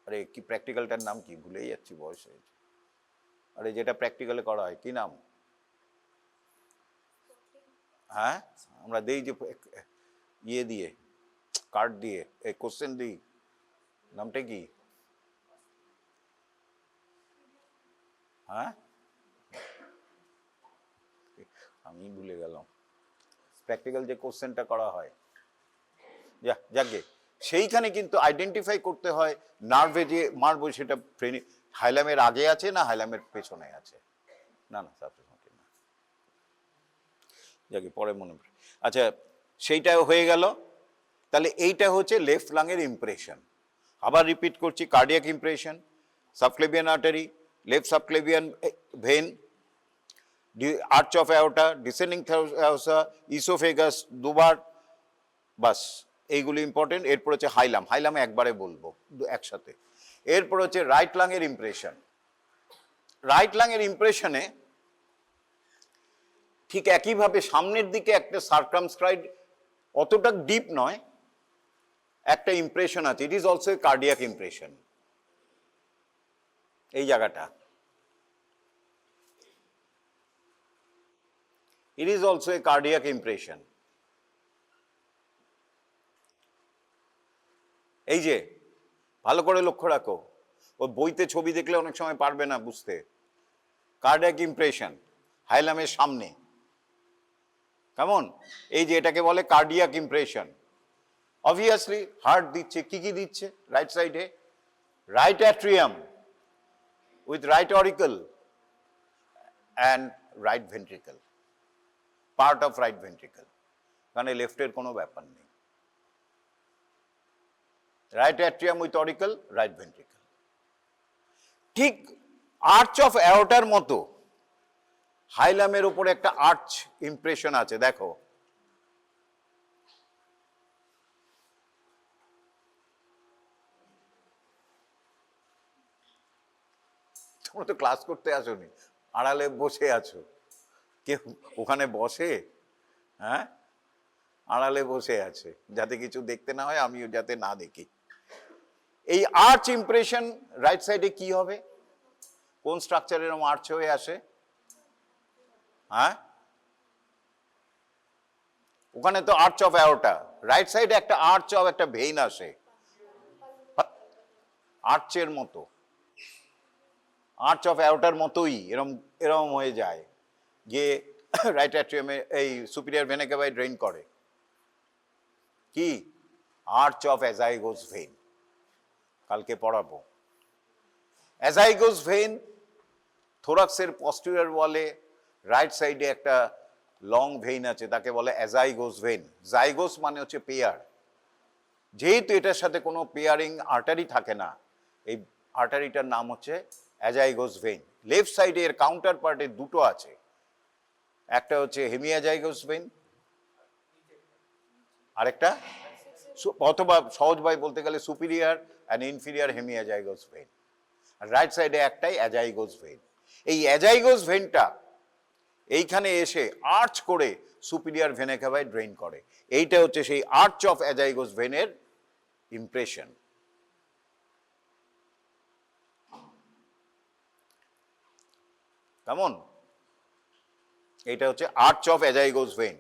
A: আরে কি প্র্যাকটিক্যালটার নাম কি, ভুলেই যাচ্ছি, বয়স হয়েছে। আরে যেটা প্র্যাকটিক্যালে করা হয়, কি নাম? হ্যাঁ, আমরা দেই যে ইয়ে দিয়ে, কার্ড দিয়ে, এই কোশ্চেন দিই, নামটা কি? হ্যাঁ, আমি ভুলে গেলাম। প্র্যাকটিক্যাল যে কোশ্চেনটা করা হয়, যাকে সেইখানে কিন্তু আইডেন্টিফাই করতে হয় নার্ভে যে মারবো সেটা হাইলামের আগে আছে না হাইলামের পেছনে আছে। না না, না, যাকে পরে মনে পড়ে। আচ্ছা, সেইটাও হয়ে গেল। তাহলে এইটা হচ্ছে লেফট লাংয়ের ইমপ্রেশন। আবার রিপিট করছি, cardiac impression, subclavian artery, left subclavian vein, arch of aorta, descending থ্যালাসা, ইসোফেগাস দুবার, বাস এইগুলি ইম্পর্টেন্ট। এরপর হচ্ছে হাইলাম, হাইলামে একবারে বলবো একসাথে। এরপর হচ্ছে রাইট লাংয়ের ইমপ্রেশন। রাইট লাংয়ের ইমপ্রেশনে ঠিক একইভাবে সামনের দিকে একটা সার্কামস্ক্রাইব, অতটা ডিপ নয়, একটা ইমপ্রেশন আছে। It is also a cardiac impression. এই জায়গাটা, it is also a cardiac impression. এই যে ভালো করে লক্ষ্য রাখো, ওই বইতে ছবি দেখলে অনেক সময় পারবে না বুঝতে। কার্ডিয়াক ইমপ্রেশন হাইলামের সামনে, কেমন? এই যে এটাকে বলে কার্ডিয়াক ইমপ্রেশন। অবভিয়াসলি হার্ট দিচ্ছে, কি কি দিচ্ছে? রাইট সাইডে right atrium with right oracle and right ventricle, part of right ventricle, কারণ লেফটের কোনো ব্যাপার নেই। Right atrium with oracle, right ventricle. ঠিক আর্চ অফ অ্যাওর্টার মতো হাইলামের উপরে একটা আর্চ ইমপ্রেশন আছে, দেখো। তোমরা তো ক্লাস করতে আসোনি, আড়ালে বসে আছো। কেউ ওখানে বসে? হ্যাঁ, আড়ালে বসে আছে, যাতে কিছু দেখতে না হয়, আমিও যাতে না দেখি। এই আর্চ ইমপ্রেশন রাইট সাইডে কি হবে? কোন স্ট্রাকচার এরকম আর্চ হয়ে আসে? হ্যাঁ, ওখানে তো আর্চ অফ অ্যাওর্টা, রাইট সাইডে একটা আর্চ অফ একটা ভেইন আসে, আর্চের মতো, আর্চ অফ অ্যাওর্টার মতোই এরম এরম হয়ে যায়, গিয়ে রাইট অ্যাট্রিয়ামে এই সুপিরিয়র ভেনে কেভায় ড্রেন করে। কি? আর্চ অফ অ্যাজাইগোস ভেইন, কালকে পড়াবো। অ্যাজাইগোস ভেইন থোরাক্সের পস্টেরিয়র ওয়ালে রাইট সাইডে একটা লং ভেইন আছে, তাকে বলে অ্যাজাইগোস ভেইন। জাইগোস মানে হচ্ছে পেয়ার, যেহেতু এটার সাথে কোনো পেয়ারিং আর্টারি থাকে না, এই আর্টারিটার নাম হচ্ছে অ্যাজাইগোস ভেইন। লেফট সাইডে এর কাউন্টার পার্টে দুটো আছে, একটা হচ্ছে হেমিঅ্যাজাইগোস ভেইন, আরেকটা, অথবা সহজভাবে বলতে গেলে superior and inferior hemiazygos vein. আর রাইট সাইডে একটাই অ্যাজাইগোস ভেইন। এই অ্যাজাইগোস ভেইনটা এইখানে এসে আর্চ করে সুপিরিয়র ভেনে কেভায় ড্রেন করে। এইটা হচ্ছে সেই আর্চ অফ অ্যাজাইগোস ভেইনের ইমপ্রেশন। কেমন? এটা হচ্ছে আর্চ অফ অ্যাজাইগোস ভেইন,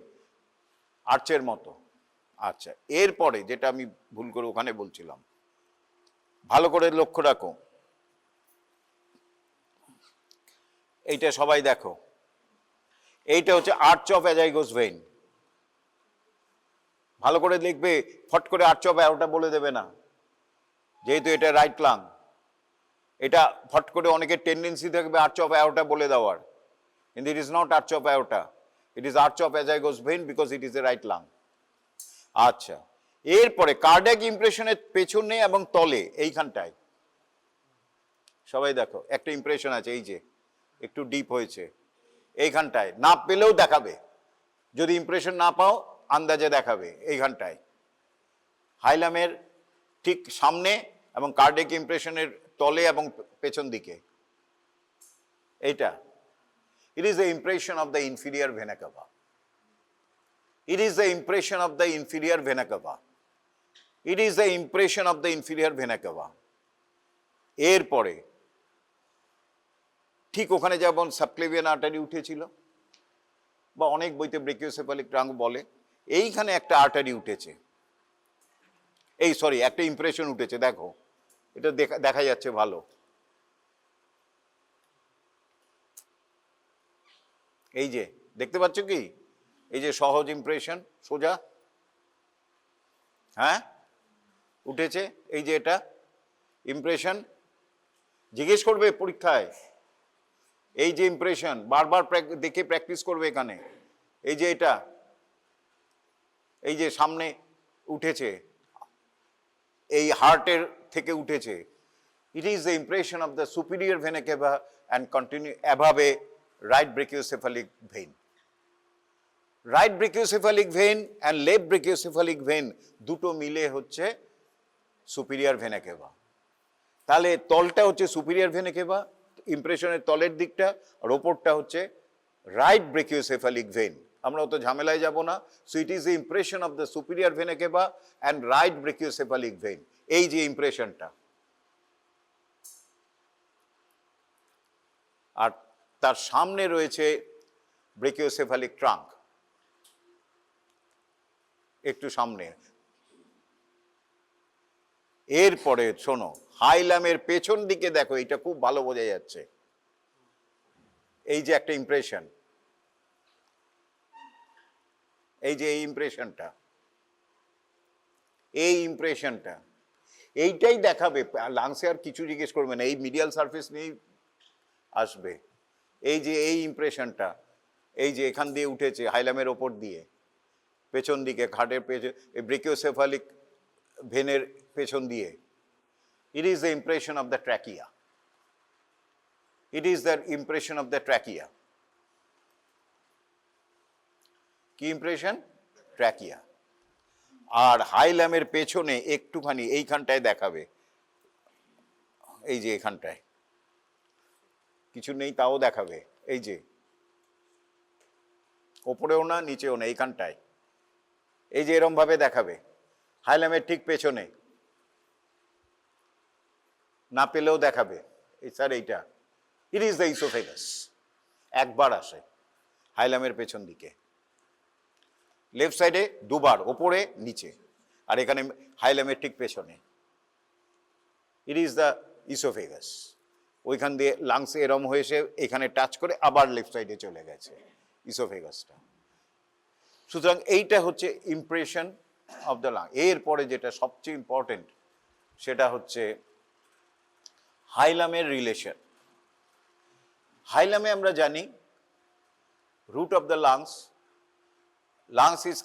A: আর্চের মতো। আচ্ছা, এরপরে যেটা আমি ভুল করে ওখানে বলছিলাম, ভালো করে লক্ষ্য রাখো, এইটা সবাই দেখো, এইটা হচ্ছে আর্চ অফ অ্যাজাইগোস ভেইন। ভালো করে লিখবে, ফট করে আর্চ অফ অ্যাওটা বলে দেবে না, যেহেতু এটা রাইট লাং। এটা ফট করে অনেকের টেন্ডেন্সি থাকবে আর্চ অফ অ্যাওটা বলে দেওয়ার, কিন্তু it is not arch of aorta, it is arch of azygos vein because it is a right lung. আচ্ছা, এরপরে কার্ডিয়াক ইমপ্রেশনের পেছনে এবং তলে এইখানটায় সবাই দেখো একটা ইমপ্রেশন আছে, এই যে একটু ডিপ হয়েছে এইখানটায়, না পেলেও দেখাবে, যদি ইমপ্রেশন না পাও আন্দাজে দেখাবে এইখানটায়, হাইলামের ঠিক সামনে এবং কার্ডিয়াক ইমপ্রেশনের তলে এবং পেছন দিকে। এইটা ইট is the impression of the inferior vena CAVA, it is the impression of the inferior vena CAVA, it is the impression of the inferior vena CAVA. এরপরে ঠিক ওখানে যেমন সাবক্লেভিয়ান আর্টারি উঠেছিল, বা অনেক বইতে ব্রেকিওসেফালিক ট্রাঙ্ক বলে, এইখানে একটা আর্টারি উঠেছে, এই সরি একটা ইমপ্রেশন উঠেছে, দেখো এটা দেখা যাচ্ছে ভালো, এই যে দেখতে পাচ্ছ কি, এই যে সহজ ইমপ্রেশন সোজা, হ্যাঁ উঠেছে, এই যে এটা ইমপ্রেশন, জিজ্ঞেস করবে পরীক্ষায়, এই যে ইমপ্রেশন বারবার দেখে প্র্যাকটিস করবে এখানে, এই যে এটা, এই যে সামনে উঠেছে, এই হার্টের থেকে উঠেছে, it is the impression of the superior vena cava and continue above a right brachiocephalic vein. Right brachiocephalic vein and left brachiocephalic vein দুটো মিলে হচ্ছে সুপিরিয়র ভেনা কাভা। তাহলে তলটা হচ্ছে সুপিরিয়র ভেনা কাভা, ইমপ্রেশনের তলের দিকটা, আর ওপরটা হচ্ছে রাইট ব্রেকিওসেফালিক ভেইন। আমরা অত ঝামেলায় যাব না। So it is the impression of the superior vena cava and right brachiocephalic vein, এই যে ইমপ্রেশনটা। আর তার সামনে রয়েছে ব্রেকিওসেফালিক ট্রাঙ্ক, একটু সামনে। এরপরে শোনো, হাইলামের পেছন দিকে দেখো, এটা খুব ভালো বোঝা যাচ্ছে, এই যে একটা ইমপ্রেশন, এই যে এই ইমপ্রেশনটা, এই ইমপ্রেশনটা এইটাই দেখাবে, লাংসে আর কিছু জিজ্ঞেস করবে না, এই মিডিয়াল সারফেস নিয়েই আসবে। এই যে এই ইমপ্রেশনটা, এই যে এখান দিয়ে উঠেছে হাইলামের ওপর দিয়ে পেছন দিকে, ঘাটের পেছন, এই ব্রেকিওসেফালিক ভেনের পেছন দিয়ে, it is the impression of the trachea, it is the impression of the trachea। কি ইমপ্রেশন? ট্র্যাকিয়া। আর হাইলামের পেছনে একটুখানি এইখানটায় দেখাবে, এই যে এখানটায় কিছু নেই তাও দেখাবে, এই যে ওপরেও না নিচেও না, এইখানটায় এই যে এরম ভাবে দেখাবে, হাইলামের ঠিক পেছনে, না পেলেও দেখাবে, এই স্যার এইটা, ইট ইজ দ্য ইসোফেগাস। একবার আসে হাইলামের পেছন দিকে, লেফট সাইডে দুবার, ওপরে নিচে, আর এখানে হাইলামের ঠিক পেছনে, ইট ইজ দ্য ইসোফেগাস। ওইখান দিয়ে লাংস এরম হয়ে এসে এখানে টাচ করে আবার লেফট সাইডে চলে গেছে ইসোফেগাসটা। সুতরাং এইটা হচ্ছে ইমপ্রেশন অফ দ্য লাং। এরপরে যেটা সবচেয়ে ইম্পর্টেন্ট সেটা হচ্ছে হাইলামের রিলেশন। হাইলামে আমরা জানি root of the lungs is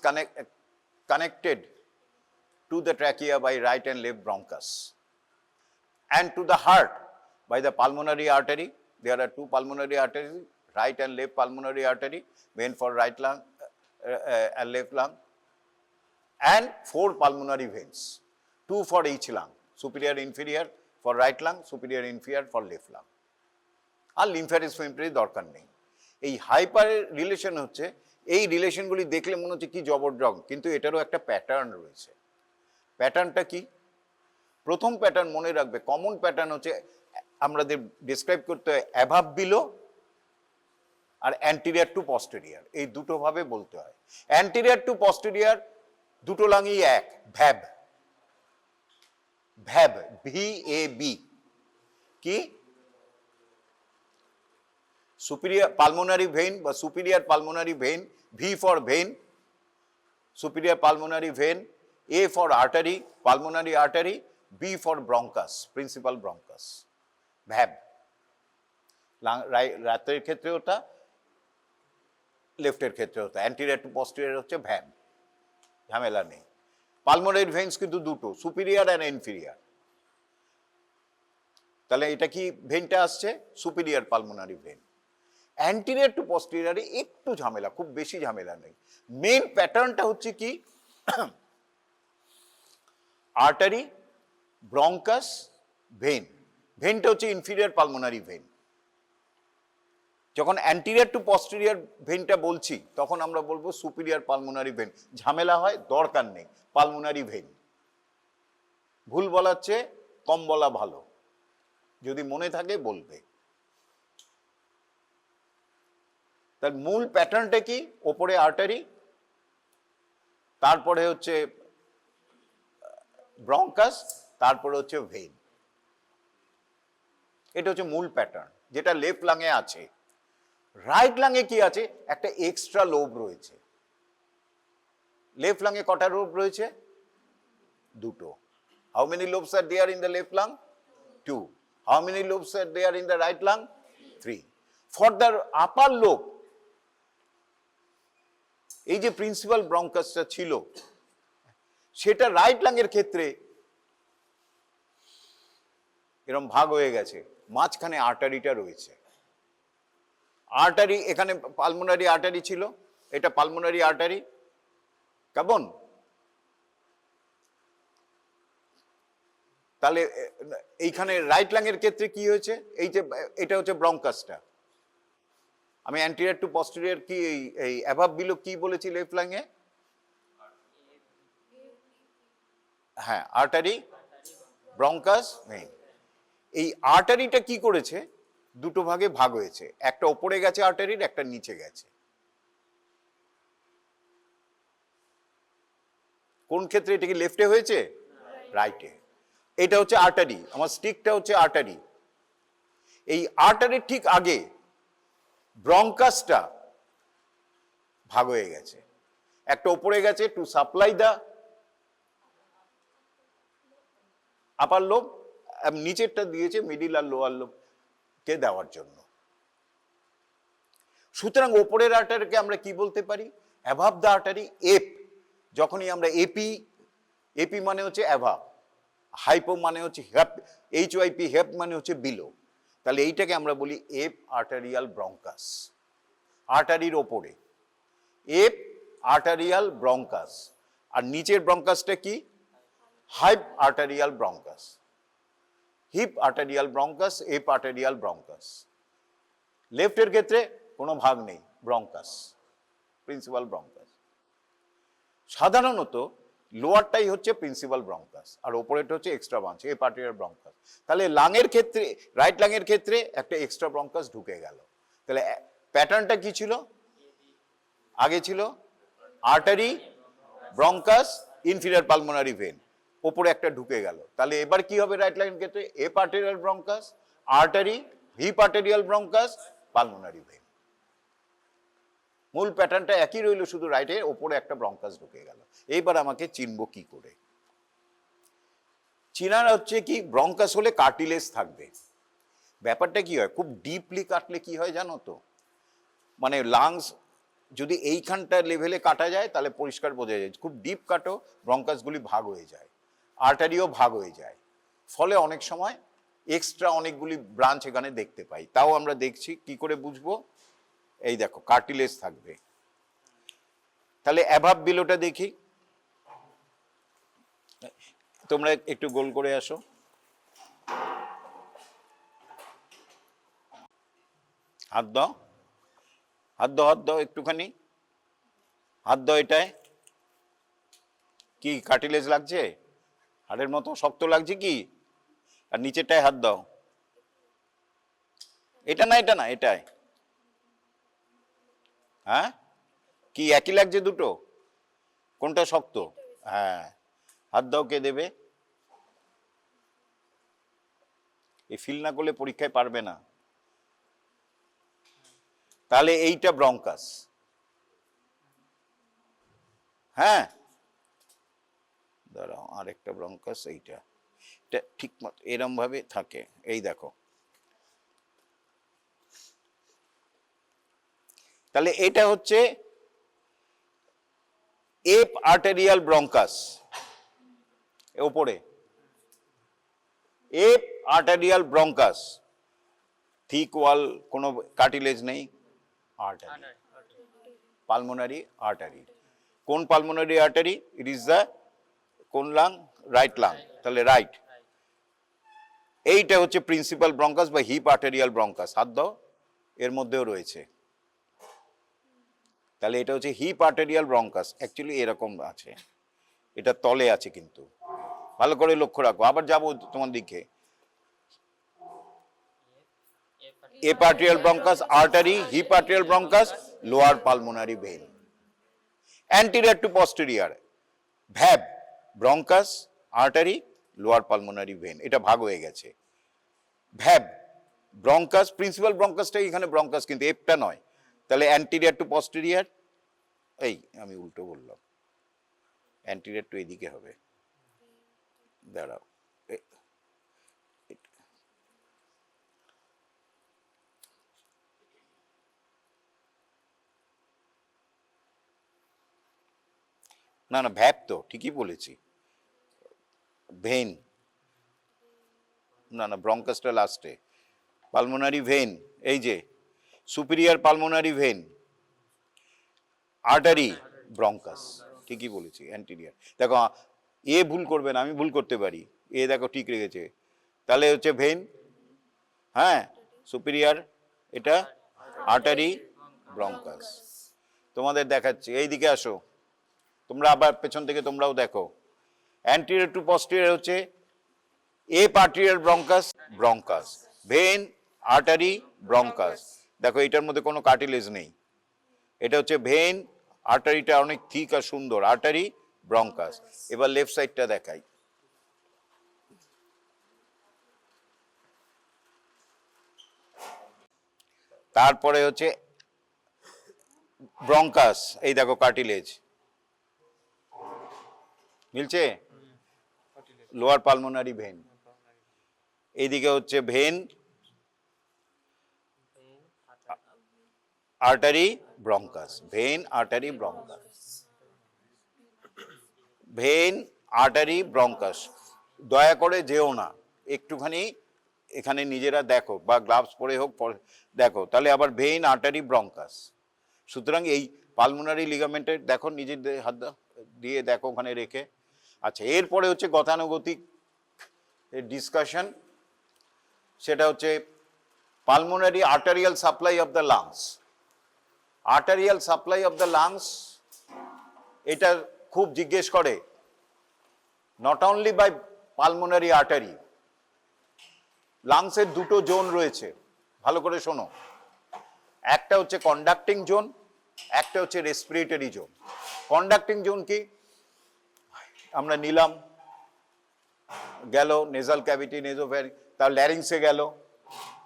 A: connected to the trachea by right and left bronchus, and to the heart by the pulmonary artery. There are two pulmonary arteries, right and left pulmonary artery, main for right lung and left lung, and 4 pulmonary veins, 2 for each lung, superior inferior for right lung, superior inferior for left lung. আর লিম্ফ্যাটিক ফিল্টারের দরকার নেই। এই হাইপারের রিলেশন হচ্ছে, এই রিলেশনগুলি দেখলে মনে হচ্ছে কি জবরদস্ত, কিন্তু এটারও একটা প্যাটার্ন রয়েছে। প্যাটার্নটা কি? প্রথম প্যাটার্ন মনে রাখবে, কমন প্যাটার্ন হচ্ছে আমাদের ডিসক্রাইব করতে হয় অ্যাভাব below are anterior two posterior, এই দুটো ভাবে বলতে হয়। অ্যান্টিরিয়ার টু পস্টেরিয়ার দুটো লাংই এক, ভ্যাব, ভ্যাব, VAB, কি সুপিরিয়র পালমোনারি ভেইন বা superior pulmonary vein, V for vein, superior pulmonary vein, A for artery, pulmonary artery, B for bronchus, principal bronchus, ভ্যাব। রাতের ক্ষেত্রে ওটা, লেফটের ক্ষেত্রে ওটা, অ্যান্টিরিয়র টু পস্টেরিয়র হচ্ছে ভ্যাব, ঝামেলা নেই। পালমোনারি ভেইনস কিন্তু দুটো, সুপিরিয়র অ্যান্ড ইনফিরিয়র। তাহলে এটা কি ভেইনটা আসছে? Superior pulmonary vein. Anterior to পস্টেরিয়রে একটু ঝামেলা, খুব বেশি ঝামেলা নেই। মেইন প্যাটার্নটা হচ্ছে কি, আর্টারি, ব্রঙ্কাস, ভেইন। ভেইনটা হচ্ছে ইনফিরিয়র পালমোনারি ভেইন। যখন অ্যান্টিরিয়র টু পস্টেরিয়র ভেইনটা বলছি তখন আমরা বলবো সুপিরিয়র পালমোনারি ভেইন। ঝামেলা হয়, দরকার নেই, পালমোনারি ভেইন। ভুল বলার চেয়ে কম বলা ভালো, যদি মনে থাকে বলবে। তার মূল প্যাটার্নটা কি, ওপরে আর্টারি, তারপরে হচ্ছে ব্রঙ্কাস, তারপরে হচ্ছে ভেইন। এটা হচ্ছে মূল প্যাটার্ন, যেটা লেফট লাংয়ে আছে। রাইট লাংয়ে কি আছে? একটা এক্সট্রা লোব রয়েছে। লেফট লাংয়ে কটা লোব রয়েছে? দুটো। How many lobes are there in the left lung? 2. How many lobes are there in the right lung? 3. For the upper lobe, এই যে প্রিন্সিপাল ব্রঙ্কাসটা ছিল সেটা রাইট লাংয়ের ক্ষেত্রে এরকম ভাগ হয়ে গেছে, মাঝখানে আর্টারিটা রয়েছে। আর্টারি, এখানে পালমোনারি আর্টারি ছিল, এটা পালমোনারি আর্টারি, কেমন? তাহলে এইখানে রাইট লাংয়ের ক্ষেত্রে কি হয়েছে? এই যে এটা হচ্ছে ব্রঙ্কাসটা। আমি অ্যান্টিরিয়র টু পস্টেরিয়র কি এই অ্যাভাব বিলো কি বলেছি লেফট লাংয়ে? হ্যাঁ, আর্টারি, ব্রঙ্কাস, ভেইন। এই আর্টারিটা কি করেছে? দুটো ভাগে ভাগ হয়েছে, একটা ওপরে গেছে আর্টারির, একটা নিচে গেছে। কোন ক্ষেত্রে? এটা কি লেফটে হয়েছে? রাইটে। এটা হচ্ছে আর্টারি, আমার স্টিকটা হচ্ছে আর্টারি। এই আর্টারির ঠিক আগে ব্রঙ্কাসটা ভাগ হয়ে গেছে, একটা ওপরে গেছে to supply the upper lobe, নিচেরটা দিয়েছে মিডিল আর লোয়ার লোবকে দেওয়ার জন্য। সুতরাং ওপরের আর্টারিকে আমরা কি বলতে পারি? অ্যাভাব দ্য আর্টারি, এপ। যখনই আমরা এপি, এপি মানে হচ্ছে অ্যাভাব, হাইপো মানে হচ্ছে হেপ, HYP হেপ মানে হচ্ছে বিলো। তাহলে এইটাকে আমরা বলি এপ আর্টারিয়াল ব্রঙ্কাস, আর্টারির ওপরে এপ আর্টারিয়াল ব্রঙ্কাস। আর নিচের ব্রঙ্কাসটা কি? Hyparterial bronchus, hyparterial bronchus, eparterial bronchus. লেফটের ক্ষেত্রে কোনো ভাগ নেই, ব্রঙ্কাস, প্রিন্সিপাল ব্রঙ্কাস। সাধারণত লোয়ারটাই হচ্ছে প্রিন্সিপাল ব্রঙ্কাস আর ওপরেটা হচ্ছে extra branch, app arterial bronchus. তাহলে লাংয়ের ক্ষেত্রে, রাইট লাংয়ের ক্ষেত্রে একটা এক্সট্রা ব্রঙ্কাস ঢুকে গেল। তাহলে প্যাটার্নটা কি ছিল? আগে ছিল artery, bronchus, inferior pulmonary vein, ওপরে একটা ঢুকে গেল। তাহলে এবার কি হবে রাইট লাইনের ক্ষেত্রে? Eparterial bronchus, artery, hyparterial bronchus, pulmonary vein. মূল প্যাটার্নটা একই রইল, শুধু রাইটে ওপরে একটা ব্রঙ্কাস ঢুকে গেল। এইবার আমাকে চিনবো কি করে? চিনার হচ্ছে কি, ব্রঙ্কাস হলে কার্টিলেজ থাকবে। ব্যাপারটা কি হয়, খুব ডিপলি কাটলে কি হয় জানো তো, মানে লাংস যদি এইখানটা লেভেলে কাটা যায় তাহলে পরিষ্কার বোঝা যায়। খুব ডিপ কাটো, ব্রঙ্কাসগুলি ভাগ হয়ে যায়, আর্টারিও ভাগ হয়ে যায়। ফলে অনেক সময় এক্সট্রা অনেকগুলি ব্রাঞ্চ এখানে দেখতে পাই। তাও আমরা দেখছি, কি করে বুঝবো? এই দেখো কার্টিলেজ থাকবে। তাহলে অ্যাভাব বিলোটা দেখি, তোমরা একটু গোল করে আসো। হাত দাও, হাত দাও, হাত দাও একটুখানি, হাত দাও। এটায় কি কার্টিলেজ লাগছে? হাড়ের মতো শক্ত লাগছে কি? আর নিচেরটায় হাত দাও। এটা না, এটা না, এটায় হ্যাঁ, কি একই লাগছে দুটো? কোনটা শক্ত? হ্যাঁ, হাত দাও, কে দেবে? এই ফিল না করলে পরীক্ষায় পারবে না। তাহলে এইটা ব্রঙ্কাস। হ্যাঁ, দাঁড়াও, আরেকটা ব্রঙ্কাস, এইটা, এটা ঠিক মতো এরম ভাবে থাকে, এই দেখো। তাহলে এটা হচ্ছে এপ আর্টেরিয়াল ব্রঙ্কাস, ওপরে এপ আর্টেরিয়াল ব্রঙ্কাস, থিক ওয়াল, কোনো কার্টিলেজ নেই, আর্টারি, পালমোনারি আর্টারি। কোন pulmonary artery? It is the কোন লাং? রাইট লাং, তাহলে রাইট। এইটা হচ্ছে প্রিন্সিপাল ব্রঙ্কাস বা হিপ আর্টেরিয়াল ব্রঙ্কাস, হাত দাও, এর মধ্যেও রয়েছে। তাহলে এটা হচ্ছে হিপ আর্টেরিয়াল ব্রঙ্কাস, অ্যাকচুয়ালি এরকম আছে, এটা তলে আছে, কিন্তু ভালো করে লক্ষ্য রাখো। আবার যাবো তোমার দিকে। Eparterial bronchus, artery, hyparterial bronchus, lower pulmonary vein. Anterior to posterior, ভ্যাব, bronchus, artery, lower pulmonary vein, এটা ভাগ হয়ে গেছে। ভ্যাব, ব্রঙ্কাস, প্রিন্সিপাল ব্রঙ্কাসটা এখানে ব্রঙ্কাস, কিন্তু এপটা নয়। তাহলে অ্যান্টিরিয়র টু পস্টেরিয়র, এই আমি উল্টো বললাম, অ্যান্টিরিয়র টু এদিকে হবে, দাঁড়াও, না না, ভ্যাব তো ঠিকই বলেছি, ভেইন, না না, ব্রঙ্কাসটা লাস্টে। পালমোনারি ভেইন, এই যে superior pulmonary vein, artery, bronchus, ঠিকই বলেছি, অ্যান্টিরিয়র। দেখো, এ ভুল করবে না, আমি ভুল করতে পারি, এ দেখো ঠিক রেখেছে। তাহলে হচ্ছে ভেইন, হ্যাঁ, সুপিরিয়র, এটা আর্টারি, ব্রঙ্কাস। তোমাদের দেখাচ্ছি, এই দিকে আসো, তোমরা আবার পেছন থেকে তোমরাও দেখো। অ্যান্টিরিয়র টু পস্টেরিয়র হচ্ছে app arterial bronchus, bronchus, vein, artery, bronchus. দেখো এটার মধ্যে কোনো কার্টিলেজ নেই, এটা হচ্ছে ভেইন, আর্টারিটা অনেক থিক আর সুন্দর, আর্টারি, ব্রঙ্কাস। এবার লেফট সাইডটা দেখাই। তারপরে হচ্ছে ব্রঙ্কাস, এই দেখো কার্টিলেজ মিলছে, লোয়ার পালমোনারি ভেইন। এইদিকে হচ্ছে vein, artery, bronchus, vein, artery, bronchus, vein, artery, bronchus. দয়া করে যেও না, একটুখানি এখানে নিজেরা দেখো, বা গ্লাভস পরে হোক দেখো, তাহলে আবার ভেইন, আর্টারি, ব্রঙ্কাস। সুতরাং এই পালমোনারি লিগামেন্টের দেখো, নিজের হাত দিয়ে দেখো ওখানে রেখে। আচ্ছা, এরপরে হচ্ছে গতানুগতিক ডিসকাশন, সেটা হচ্ছে pulmonary arterial supply of the lungs. Arterial supply of the lungs, এটা খুব জিজ্ঞেস করে, not only by pulmonary artery. লাংসের দুটো জোন রয়েছে, ভালো করে শোনো, একটা হচ্ছে কন্ডাক্টিং জোন, একটা হচ্ছে রেসপিরেটরি জোন। কন্ডাক্টিং জোন কি? আমরা নিলাম, গেল নেজাল ক্যাভিটি, নেজোফ্যারিং, তার ল্যারিংসে গেল,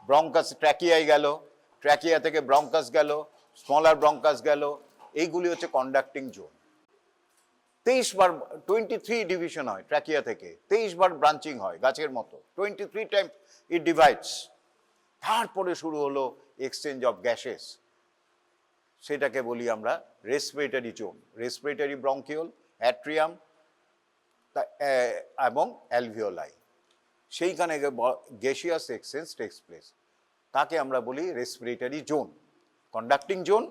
A: ব্রঙ্কাস ট্র্যাকিয়ায় গেল, ট্র্যাকিয়া থেকে ব্রঙ্কাস গেল, স্মলার ব্রঙ্কাস গেল, এইগুলি হচ্ছে কন্ডাক্টিং জোন। 23 বার, 23 ডিভিশন হয় ট্র্যাকিয়া থেকে, 23 বার ব্রাঞ্চিং হয় গাছের মতো, 23 টাইম ইট ডিভাইডস। তারপরে শুরু হলো এক্সচেঞ্জ অফ গ্যাসেস, সেটাকে বলি আমরা respiratory zone. Respiratory bronchiole, atrium এবং অ্যালভিওলাই, সেইখানে গ্যাসিয়াস এক্সচেঞ্জ টেক্স প্লেস, তাকে আমরা বলি respiratory zone. Conducting zone,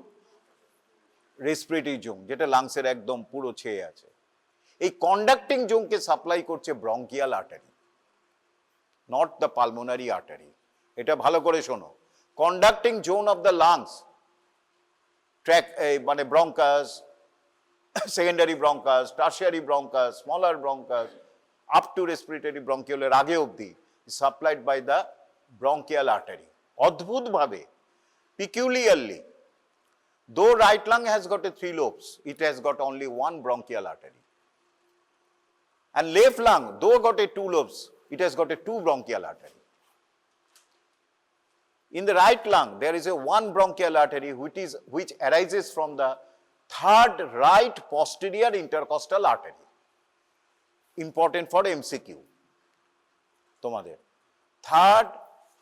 A: respiratory zone, যেটা লাংসের একদম পুরো ছেয়ে আছে। এই কন্ডাক্টিং জোনকে সাপ্লাই করছে bronchial artery, not the pulmonary artery. এটা ভালো করে শোনো, conducting zone of the lungs, মানে bronchus, secondary bronchus, tertiary bronchus, smaller bronchus, up to respiratory ব্রঙ্কিওলের আগে অবধি supplied by the bronchial artery. অদ্ভুতভাবে, পিকিউলিয়ারলি, Though right lung has got a 3 lobes, it has got only 1 bronchial artery. And left lung, though got a 2 lobes, it has got a 2 bronchial artery. In the right lung, there is a 1 bronchial artery which arises from the third right posterior intercostal artery. Important for MCQ. তোমাদের third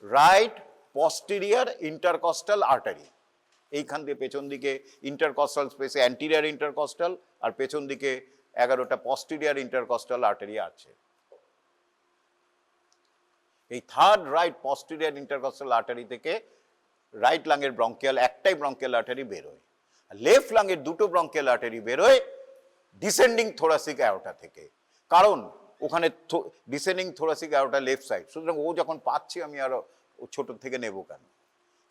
A: right posterior intercostal artery, এইখান দিয়ে পেছন দিকে ইন্টারকস্টাল স্পেসে অ্যান্টিরিয়র ইন্টারকস্টাল আর পেছন দিকে 11টা পস্টেরিয়র ইন্টারকস্টাল আর্টারি আছে। এই third right posterior intercostal artery থেকে রাইট লাংয়ের ব্রঙ্কিয়াল একটাই ব্রঙ্কিয়াল আর্টারি বেরোয়, আর লেফট লাংয়ের দুটো ব্রঙ্কিয়াল আর্টারি বেরোয় ডিসেন্ডিং থোরাসিক অ্যাওর্টা থেকে। কারণ ওখানে descending thoracic aorta left side, সুতরাং ও যখন পাচ্ছি আমি আরো ছোট থেকে নেব কেন?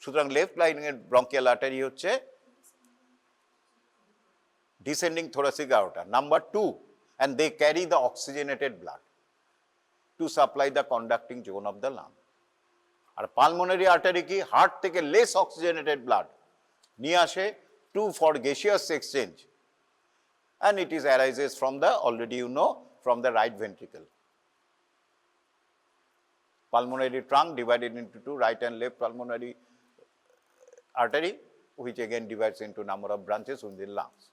A: সুতরাং লেফট লাইনের ব্রঙ্কিয়াল আর্টারি হচ্ছে descending thoracic aorta. Number 2, and they carry the oxygenated blood to supply the conducting zone of the lung. আর পালমোনারি আর্টারি কি হার্ট থেকে লেস অক্সিজেনেটেড ব্লাড নিয়ে আসে to for gaseous exchange, and it is arises from the already from the right ventricle. Pulmonary trunk divided into 2, right and left pulmonary artery, which again divides into number of branches within lungs.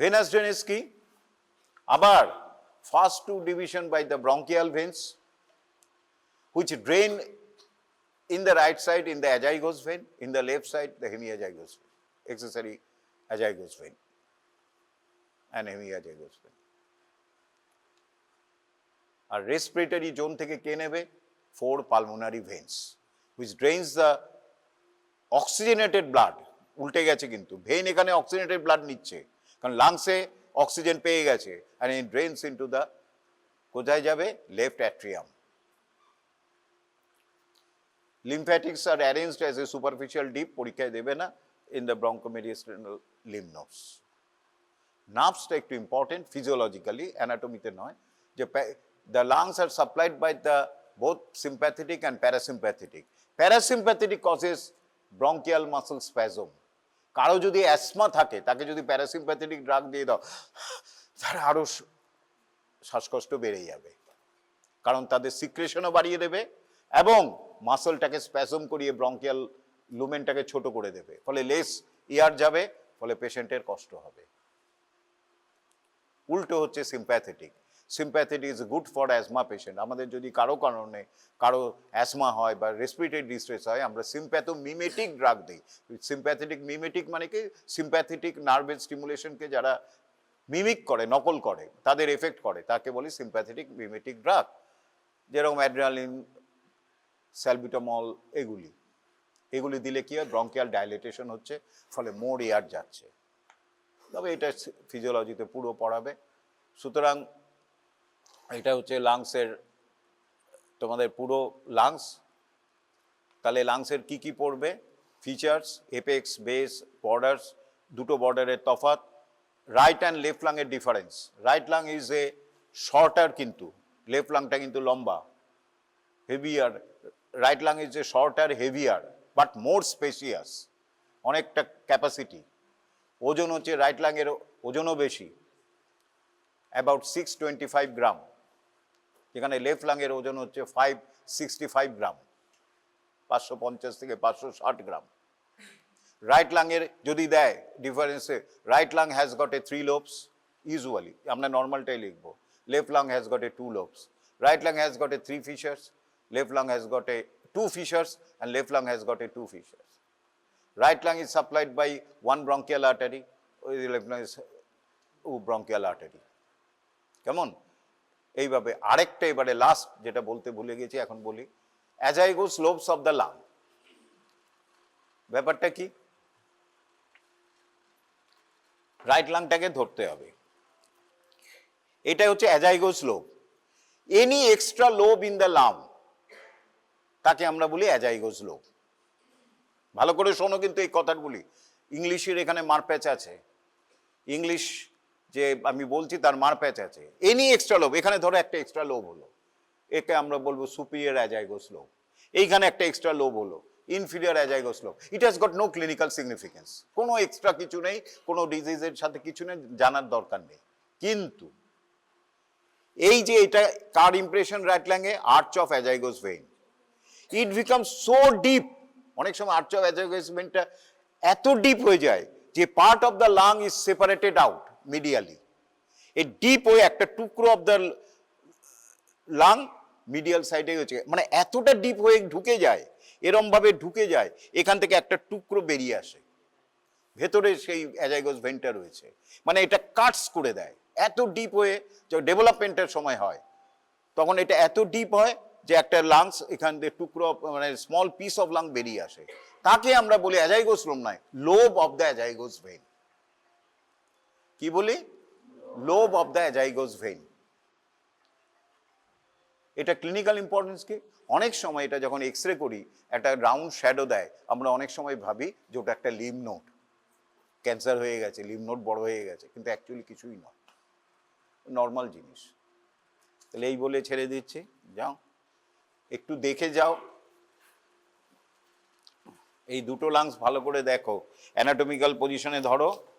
A: Venous drainage কি? আবার first 2 division by the bronchial veins, which drain in the right side in the azygos vein, in the left side the hemiazygos vein, accessory azygos vein and hemiazygos vein. আর রেসপিরেটরি জোন থেকে কে নেবে? 4 pulmonary veins, which drains the oxygenated blood. উল্টে গেছে কিন্তু, ভেইন এখানে অক্সিজেনেটেড ব্লাড নিচ্ছে কারণ লাংসে অক্সিজেন পেয়ে গেছে, and it drains into the কোথায় যাবে? Left atrium. Lymphatics are arranged as a superficial dip, পরীক্ষায় দেবে না, in the bronchomediastinal lymph nodes. নার্ভসটা একটু ইম্পর্টেন্ট ফিজিওলজিক্যালি, অ্যানাটমিতে নয়, যে the lungs are supplied by the both sympathetic and parasympathetic. Parasympathetic causes bronchial muscle spasm. কারো যদি অ্যাসমা থাকে তাকে যদি প্যারাসিম্প্যাথেটিক ড্রাগ দিয়ে দাও তার আরো শ্বাসকষ্ট বেড়ে যাবে, কারণ তাদের সিক্রেশনও বাড়িয়ে দেবে এবং মাসলটাকে স্প্যাজম করিয়ে ব্রঙ্কিয়াল লুমেনটাকে ছোট করে দেবে, ফলে লেস এয়ার যাবে, ফলে পেশেন্টের কষ্ট হবে। উল্টো হচ্ছে sympathetic. Sympathetic is good for asthma patient. আমাদের যদি কারো কারণে কারো অ্যাসমা হয় বা রেসপিরেটরি ডিস্ট্রেস হয়, আমরা সিম্প্যাথোমিমেটিক ড্রাগ দিই। সিম্প্যাথেটিক মিমেটিক মানে কি? সিম্প্যাথেটিক নার্ভের স্টিমুলেশনকে যারা মিমিক করে, নকল করে, তাদের এফেক্ট করে, তাকে বলি সিম্প্যাথেটিক মিমেটিক ড্রাগ, যেরকম অ্যাড্রিনালিন, স্যালবিটামল, এগুলি দিলে কি হয়? ব্রঙ্কিয়াল ডাইলেটেশন হচ্ছে, ফলে মোর এয়ার যাচ্ছে। তবে এটা ফিজিওলজিতে পুরো পড়াবে। সুতরাং এটা হচ্ছে লাংসের তোমাদের পুরো লাংস। তাহলে লাংসের কি কি পড়বে? ফিচার্স, এপেক্স, বেস, বর্ডার্স, দুটো বর্ডারের তফাৎ, রাইট অ্যান্ড লেফট লাংয়ের difference. Right lung is a shorter, কিন্তু লেফট লাংটা কিন্তু লম্বা, heavier. Right lung is a shorter, heavier, but more spacious, অনেকটা ক্যাপাসিটি। ওজন হচ্ছে রাইট লাংয়ের ওজনও বেশি, অ্যাবাউট 625 গ্রাম, যেখানে লেফট লাংয়ের ওজন হচ্ছে 565 গ্রাম, 550 থেকে 560 গ্রাম। রাইট লাংয়ের যদি দেয় ডিফারেন্সে, right lung has got a 3 lobes usually, আমরা নর্মালটাই লিখবো। Left lung has got a 2 lobes, right lung has got a 3 fissures, left lung has got a 2 fissures, and left lung has got a 2 fissures. Right lung is supplied by 1 bronchial artery, left lung is bronchial artery. কেমন? এইভাবে আরেকটা এবারে লাস্ট যেটা বলতে ভুলে গেছি, এখন বলি, azygos lobes of the lung। ব্যাপারটা কি? রাইট লাংটাকে ধরতে হবে, এটা হচ্ছে azygos lobe। Any extra lobe in the lung তাকে আমরা বলি অ্যাজাইগোস লোব। ভালো করে শোনো কিন্তু এই কথাগুলি, ইংলিশের এখানে মারপ্যাচ আছে, ইংলিশ যে আমি বলছি তার মারপ্যাচ আছে। এনি এক্সট্রা লোব, এখানে ধরো একটা এক্সট্রা লোব হলো, একে আমরা বলবো সুপিরিয়র অ্যাজাইগোস লোব। এইখানে একটা এক্সট্রা লোব হলো, inferior azygos lobe. It has got no clinical significance, কোনো এক্সট্রা কিছু নেই, কোনো ডিজিজের সাথে কিছু নেই, জানার দরকার নেই। কিন্তু এই যে এটা কার ইমপ্রেশন রাটল্যাঙ্গে, arch of azygos vein, it become so deep. অনেক সময় আর্চ অফ অ্যাজাইগোস ভেইনটা এত ডিপ হয়ে যায় যে part of the lung is separated out medially. এই ডিপ হয়ে একটা টুকরো অফ দ্য লাং মিডিয়াল সাইডে হচ্ছে, মানে এতটা ডিপ হয়ে ঢুকে যায়, এরম ভাবে ঢুকে যায়, এখান থেকে একটা টুকরো বেরিয়ে আসে, ভেতরে সেই অ্যাজাইগোস ভেন্টা রয়েছে, মানে এটা কাটস করে দেয়। এত ডিপ হয়ে ডেভেলপমেন্টের সময় হয়, তখন এটা এত ডিপ হয় যে একটা লাংস এখান থেকে টুকরো, মানে স্মল পিস অফ লাং বেরিয়ে আসে, তাকে আমরা বলি অ্যাজাইগোস লোব নয়, lobe of the azygos vein. কি বলি? Lobe of the azygos vein. এটা ক্লিনিক্যাল ইম্পর্টেন্স কি? অনেক সময় এটা যখন এক্স রে করি একটা রাউন্ড শ্যাডো দেয়, আমরা অনেক সময় ভাবি যে ওটা একটা লিম নোড, ক্যান্সার হয়ে গেছে, লিম নোড বড় হয়ে গেছে, কিন্তু অ্যাকচুয়ালি কিছুই নয়, নর্মাল জিনিস। তাহলে এই বলে ছেড়ে দিচ্ছি, যাও একটু দেখে যাও, এই দুটো লাংস ভালো করে দেখো, অ্যানাটমিক্যাল পজিশনে ধরো,